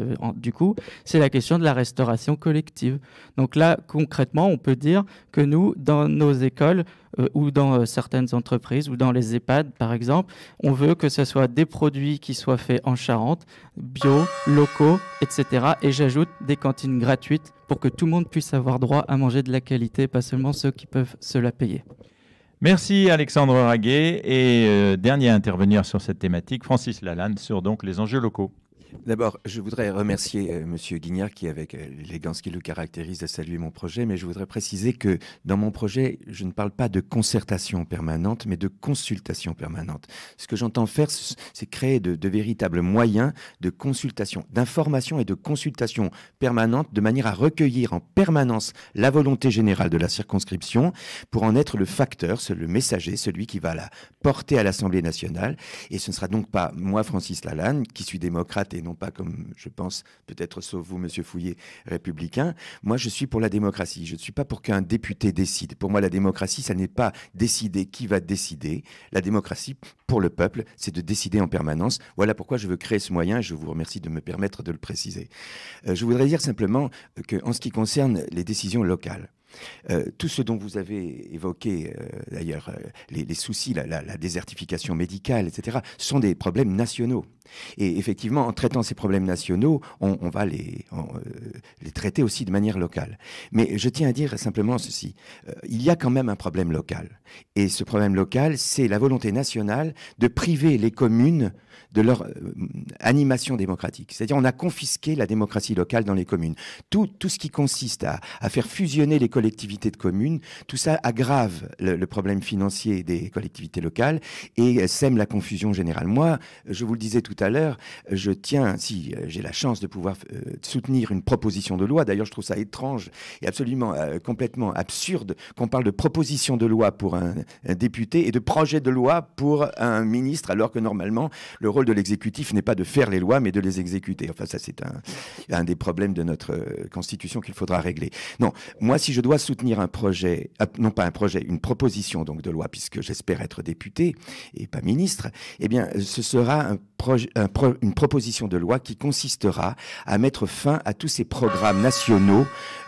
c'est la question de la restauration collective. Donc là, concrètement, on peut dire que nous, dans nos écoles ou dans certaines entreprises ou dans les EHPAD, par exemple, on veut que ce soit des produits qui soient faits en Charente, bio, locaux, etc. Et j'ajoute des cantines gratuites pour que tout le monde puisse avoir droit à manger de la qualité, pas seulement ceux qui peuvent se la payer. Merci Alexandre Raguet. Et dernier à intervenir sur cette thématique, Francis Lalanne, sur donc les enjeux locaux. D'abord, je voudrais remercier Monsieur Guignard qui, avec l'élégance qui le caractérise, a salué mon projet, mais je voudrais préciser que dans mon projet, je ne parle pas de concertation permanente, mais de consultation permanente. Ce que j'entends faire, c'est créer de véritables moyens de consultation, d'information et de consultation permanente, de manière à recueillir en permanence la volonté générale de la circonscription pour en être le facteur, le messager, celui qui va la porter à l'Assemblée nationale. Et ce ne sera donc pas moi, Francis Lalanne, qui suis démocrate et non pas comme, je pense, peut-être sauf vous, Monsieur Fouillet, républicain. Moi, je suis pour la démocratie. Je ne suis pas pour qu'un député décide. Pour moi, la démocratie, ça n'est pas décider qui va décider. La démocratie, pour le peuple, c'est de décider en permanence. Voilà pourquoi je veux créer ce moyen et je vous remercie de me permettre de le préciser. Je voudrais dire simplement qu'en ce qui concerne les décisions locales, tout ce dont vous avez évoqué, d'ailleurs, les soucis, la désertification médicale, etc., sont des problèmes nationaux. Et effectivement, en traitant ces problèmes nationaux, on va les traiter aussi de manière locale. Mais je tiens à dire simplement ceci. Il y a quand même un problème local. Et ce problème local, c'est la volonté nationale de priver les communes de leur animation démocratique. C'est-à-dire on a confisqué la démocratie locale dans les communes. Tout ce qui consiste à faire fusionner les collectivités de communes, tout ça aggrave le problème financier des collectivités locales et sème la confusion générale. Moi, je vous le disais tout à l'heure, je tiens, si j'ai la chance de pouvoir soutenir une proposition de loi, d'ailleurs je trouve ça étrange et absolument complètement absurde qu'on parle de proposition de loi pour un député et de projet de loi pour un ministre, alors que normalement le rôle de l'exécutif n'est pas de faire les lois, mais de les exécuter. Enfin, ça, c'est un des problèmes de notre Constitution qu'il faudra régler. Non, moi, si je dois soutenir un projet, non pas un projet, une proposition donc de loi, puisque j'espère être député et pas ministre, eh bien, ce sera une proposition de loi qui consistera à mettre fin à tous ces programmes nationaux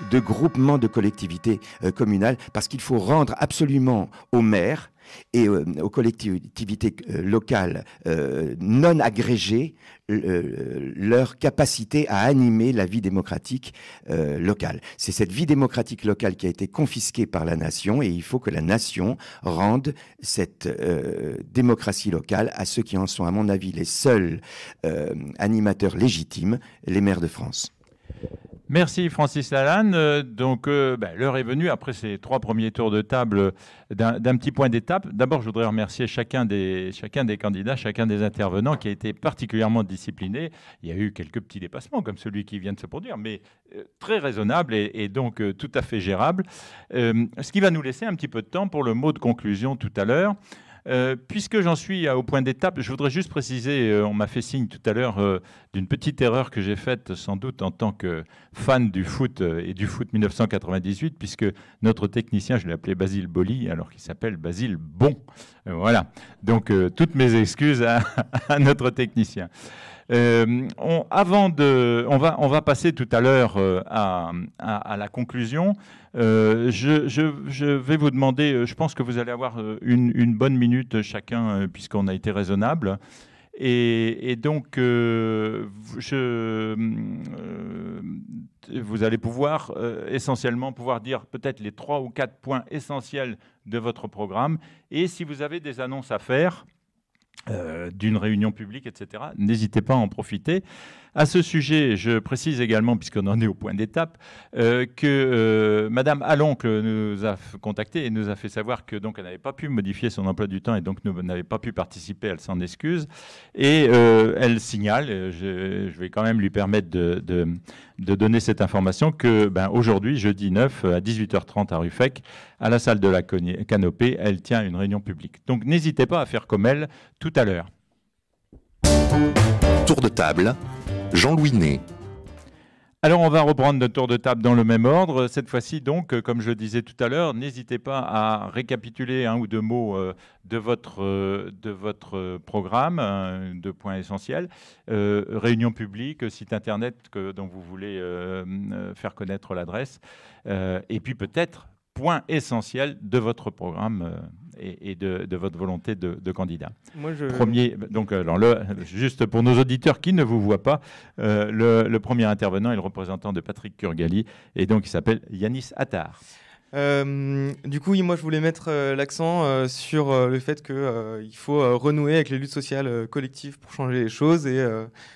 de groupement de collectivités communales, parce qu'il faut rendre absolument aux maires et aux collectivités locales non agrégées leur capacité à animer la vie démocratique locale. C'est cette vie démocratique locale qui a été confisquée par la nation et il faut que la nation rende cette démocratie locale à ceux qui en sont, à mon avis, les seuls animateurs légitimes, les maires de France. Merci Francis Lalanne. L'heure est venue, après ces 3 premiers tours de table, d'un petit point d'étape. D'abord, je voudrais remercier chacun des candidats, chacun des intervenants qui a été particulièrement discipliné. Il y a eu quelques petits dépassements, comme celui qui vient de se produire, mais très raisonnable et donc tout à fait gérable. Ce qui va nous laisser un petit peu de temps pour le mot de conclusion tout à l'heure. Puisque j'en suis au point d'étape, je voudrais juste préciser, on m'a fait signe tout à l'heure d'une petite erreur que j'ai faite sans doute en tant que fan du foot et du foot 1998, puisque notre technicien, je l'ai appelé Basile Boli, alors qu'il s'appelle Basile Bon. Voilà, donc toutes mes excuses à notre technicien. On va passer tout à l'heure à la conclusion. Je vais vous demander, je pense que vous allez avoir une bonne minute chacun, puisqu'on a été raisonnable. Et donc, vous allez pouvoir essentiellement dire peut-être les 3 ou 4 points essentiels de votre programme. Et si vous avez des annonces à faire, d'une réunion publique, etc., n'hésitez pas à en profiter. À ce sujet, je précise également, puisqu'on en est au point d'étape, que Madame Aloncle nous a contacté et nous a fait savoir que donc elle n'avait pas pu modifier son emploi du temps et donc n'avait pas pu participer. Elle s'en excuse et elle signale. Je vais quand même lui permettre de donner cette information que aujourd'hui, jeudi 9 à 18h30 à Ruffec, à la salle de la Canopée, elle tient une réunion publique. Donc n'hésitez pas à faire comme elle tout à l'heure. Tour de table, Jean-Louis Ney. Alors, on va reprendre notre tour de table dans le même ordre. Cette fois-ci, donc, comme je le disais tout à l'heure, n'hésitez pas à récapituler 1 ou 2 mots de votre programme, 2 points essentiels. Réunion publique, site internet dont vous voulez faire connaître l'adresse. Et puis peut-être point essentiel de votre programme et de votre volonté de candidat. Premier, donc, juste pour nos auditeurs qui ne vous voient pas, le premier intervenant est le représentant de Patrick Kurgali, et donc il s'appelle Yanis Attar. Du coup, moi je voulais mettre l'accent sur le fait qu'il faut renouer avec les luttes sociales collectives pour changer les choses, et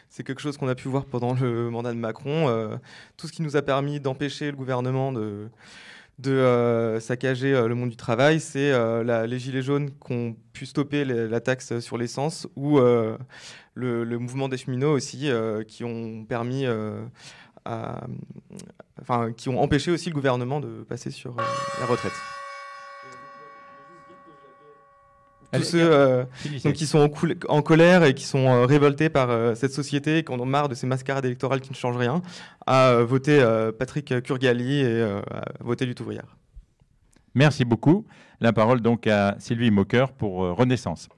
c'est quelque chose qu'on a pu voir pendant le mandat de Macron. Tout ce qui nous a permis d'empêcher le gouvernement de saccager le monde du travail, c'est les gilets jaunes qui ont pu stopper la taxe sur l'essence, ou le mouvement des cheminots aussi, qui ont permis qui ont empêché aussi le gouvernement de passer sur la retraite. Tous ceux donc, qui sont en colère et qui sont révoltés par cette société et qui en ont marre de ces mascarades électorales qui ne changent rien, à voter Patrick Kurgali et à voter Lutte ouvrière. Merci beaucoup. La parole donc à Sylvie Moqueur pour Renaissance.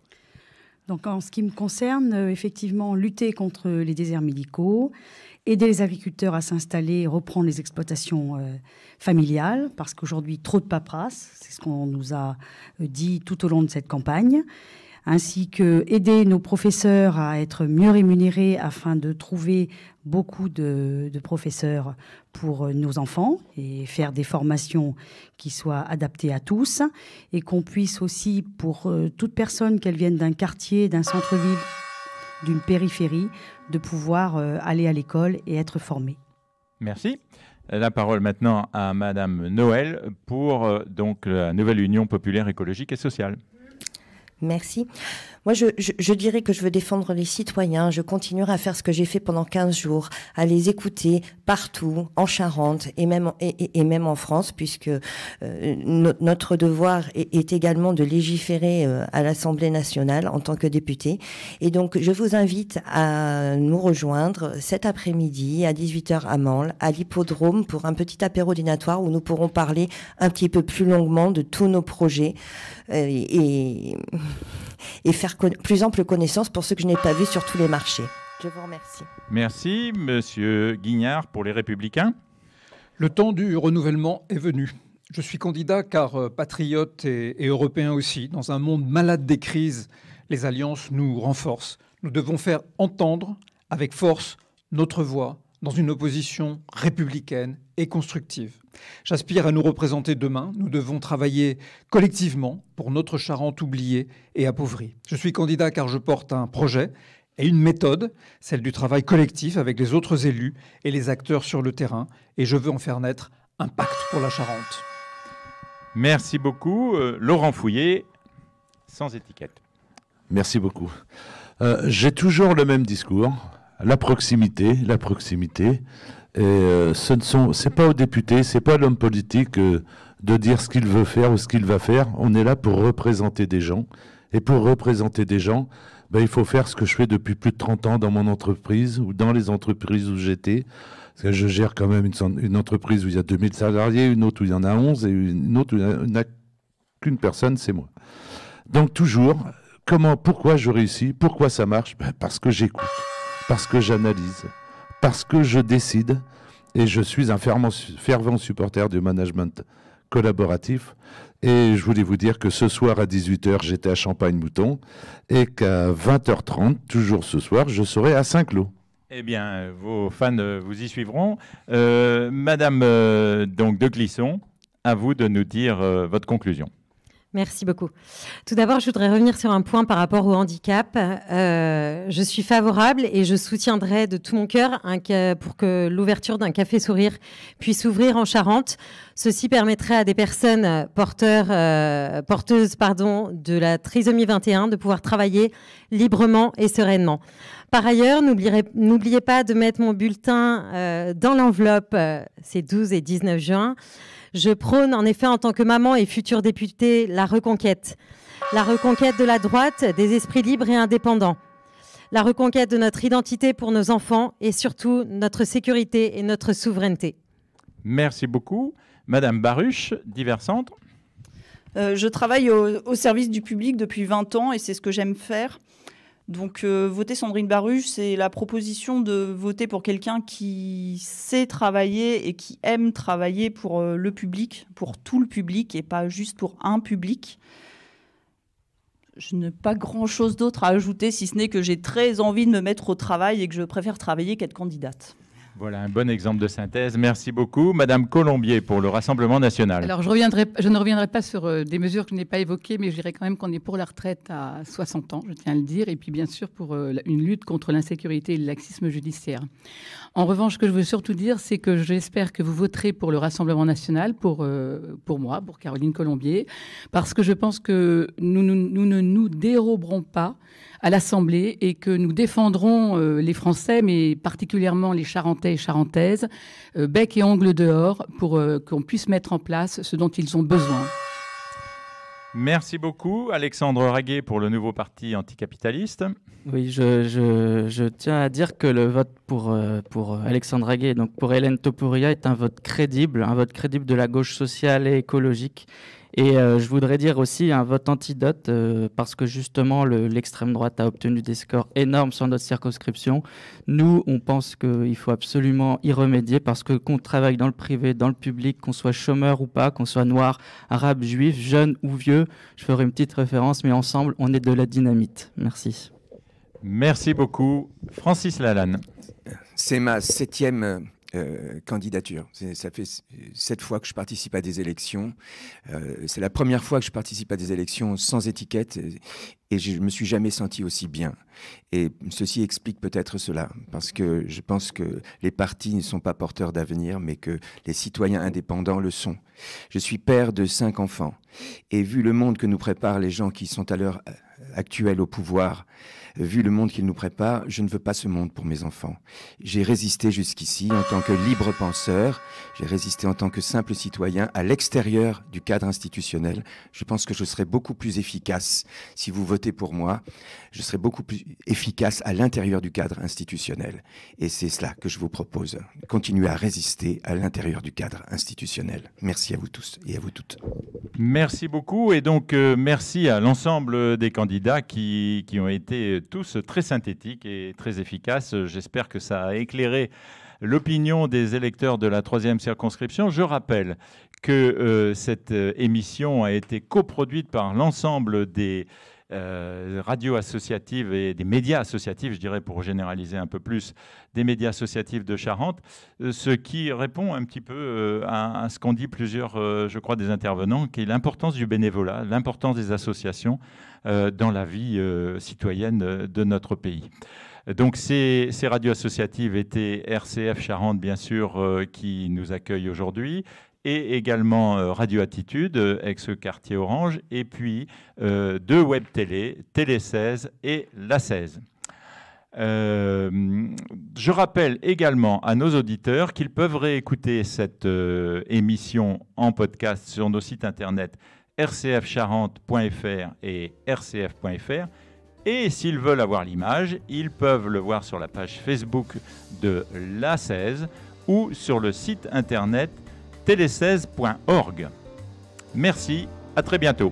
Donc, en ce qui me concerne, effectivement, lutter contre les déserts médicaux, aider les agriculteurs à s'installer et reprendre les exploitations familiales, parce qu'aujourd'hui, trop de paperasse, c'est ce qu'on nous a dit tout au long de cette campagne, ainsi que aider nos professeurs à être mieux rémunérés afin de trouver beaucoup de professeurs pour nos enfants et faire des formations qui soient adaptées à tous, et qu'on puisse aussi, pour toute personne, qu'elle vienne d'un quartier, d'un centre-ville, d'une périphérie, de pouvoir aller à l'école et être formée. Merci. La parole maintenant à Madame Noël pour donc la nouvelle Union populaire écologique et sociale. Merci. Moi, je dirais que je veux défendre les citoyens. Je continuerai à faire ce que j'ai fait pendant 15 jours, à les écouter partout, en Charente et même en France, puisque notre devoir est également de légiférer à l'Assemblée nationale en tant que député. Et donc, je vous invite à nous rejoindre cet après-midi à 18h à Mansle, à l'Hippodrome, pour un petit apéro dînatoire où nous pourrons parler un petit peu plus longuement de tous nos projets et faire plus ample connaissance pour ceux que je n'ai pas vus sur tous les marchés. Je vous remercie. Merci, Monsieur Guignard, pour les Républicains. Le temps du renouvellement est venu. Je suis candidat car patriote et européen aussi. Dans un monde malade des crises, les alliances nous renforcent. Nous devons faire entendre avec force notre voix dans une opposition républicaine et constructive. J'aspire à nous représenter demain. Nous devons travailler collectivement pour notre Charente oubliée et appauvrie. Je suis candidat car je porte un projet et une méthode, celle du travail collectif avec les autres élus et les acteurs sur le terrain, et je veux en faire naître un pacte pour la Charente. Merci beaucoup. Laurent Fouillé, sans étiquette. Merci beaucoup. J'ai toujours le même discours, la proximité. Et c'est pas au député, c'est pas à l'homme politique de dire ce qu'il veut faire ou ce qu'il va faire. On est là pour représenter des gens. Et pour représenter des gens, il faut faire ce que je fais depuis plus de 30 ans dans mon entreprise ou dans les entreprises où j'étais. Parce que je gère quand même une entreprise où il y a 2000 salariés, une autre où il y en a 11 et une autre où il n'y a qu'une personne, c'est moi. Donc toujours, pourquoi je réussis, pourquoi ça marche ? Parce que j'écoute, parce que j'analyse, parce que je décide, et je suis un fervent supporter du management collaboratif. Et je voulais vous dire que ce soir à 18h, j'étais à Champagne-Mouton et qu'à 20h30, toujours ce soir, je serai à Saint-Cloud. Eh bien, vos fans vous y suivront. Madame donc de Clisson, à vous de nous dire votre conclusion. Merci beaucoup. Tout d'abord, je voudrais revenir sur un point par rapport au handicap. Je suis favorable et je soutiendrai de tout mon cœur pour que l'ouverture d'un café sourire puisse ouvrir en Charente. Ceci permettrait à des personnes porteuses de la trisomie 21 de pouvoir travailler librement et sereinement. Par ailleurs, n'oubliez pas de mettre mon bulletin dans l'enveloppe ces 12 et 19 juin. Je prône en effet en tant que maman et future députée la reconquête. La reconquête de la droite, des esprits libres et indépendants. La reconquête de notre identité pour nos enfants et surtout notre sécurité et notre souveraineté. Merci beaucoup. Madame Baruch, Divers Centres. Je travaille au service du public depuis 20 ans et c'est ce que j'aime faire. Donc, voter Sandrine Baruch, c'est la proposition de voter pour quelqu'un qui sait travailler et qui aime travailler pour le public, pour tout le public et pas juste pour un public. Je n'ai pas grand-chose d'autre à ajouter, si ce n'est que j'ai très envie de me mettre au travail et que je préfère travailler qu'être candidate. Voilà un bon exemple de synthèse. Merci beaucoup. Madame Colombier pour le Rassemblement national. Alors, je ne reviendrai pas sur des mesures que je n'ai pas évoquées, mais je dirais quand même qu'on est pour la retraite à 60 ans, je tiens à le dire, et puis bien sûr pour une lutte contre l'insécurité et le laxisme judiciaire. En revanche, ce que je veux surtout dire, c'est que j'espère que vous voterez pour le Rassemblement national, pour moi, pour Caroline Colombier, parce que je pense que nous ne nous déroberons pas à l'Assemblée et que nous défendrons les Français, mais particulièrement les Charentais et Charentaises, bec et ongles dehors, pour qu'on puisse mettre en place ce dont ils ont besoin. Merci beaucoup. Alexandre Raguet pour le nouveau parti anticapitaliste. Oui, je tiens à dire que le vote pour Alexandre Raguet, donc pour Hélène Topuria, est un vote crédible de la gauche sociale et écologique. Et je voudrais dire aussi un vote antidote parce que justement l'extrême droite a obtenu des scores énormes sur notre circonscription. Nous, on pense qu'il faut absolument y remédier parce que qu'on travaille dans le privé, dans le public, qu'on soit chômeur ou pas, qu'on soit noir, arabe, juif, jeune ou vieux, je ferai une petite référence, mais ensemble, on est de la dynamite. Merci. Merci beaucoup. Francis Lalanne. C'est ma 7e candidature. Ça fait 7 fois que je participe à des élections. C'est la première fois que je participe à des élections sans étiquette et je ne me suis jamais senti aussi bien. Et ceci explique peut-être cela, parce que je pense que les partis ne sont pas porteurs d'avenir, mais que les citoyens indépendants le sont. Je suis père de 5 enfants et vu le monde que nous préparent les gens qui sont à l'heure actuelle au pouvoir, vu le monde qu'ils nous préparent, je ne veux pas ce monde pour mes enfants. J'ai résisté jusqu'ici en tant que libre penseur, j'ai résisté en tant que simple citoyen à l'extérieur du cadre institutionnel. Je pense que je serai beaucoup plus efficace si vous votez pour moi. Je serai beaucoup plus efficace à l'intérieur du cadre institutionnel. Et c'est cela que je vous propose. Continuer à résister à l'intérieur du cadre institutionnel. Merci à vous tous et à vous toutes. Merci beaucoup. Et donc, merci à l'ensemble des candidats qui ont été tous très synthétiques et très efficaces. J'espère que ça a éclairé l'opinion des électeurs de la 3e circonscription. Je rappelle que cette émission a été coproduite par l'ensemble des radios associatives et des médias associatifs, je dirais pour généraliser un peu plus, des médias associatifs de Charente, ce qui répond un petit peu à ce qu'ont dit plusieurs, je crois, des intervenants, qui est l'importance du bénévolat, l'importance des associations dans la vie citoyenne de notre pays. Donc ces radios associatives étaient RCF Charente, bien sûr, qui nous accueille aujourd'hui, et également Radio Attitude, ex-quartier Orange, et puis 2 web télé, Télé 16 et La 16. Je rappelle également à nos auditeurs qu'ils peuvent réécouter cette émission en podcast sur nos sites internet rcfcharente.fr et rcf.fr. Et s'ils veulent avoir l'image, ils peuvent le voir sur la page Facebook de La 16 ou sur le site internet télé16.org. Merci, à très bientôt.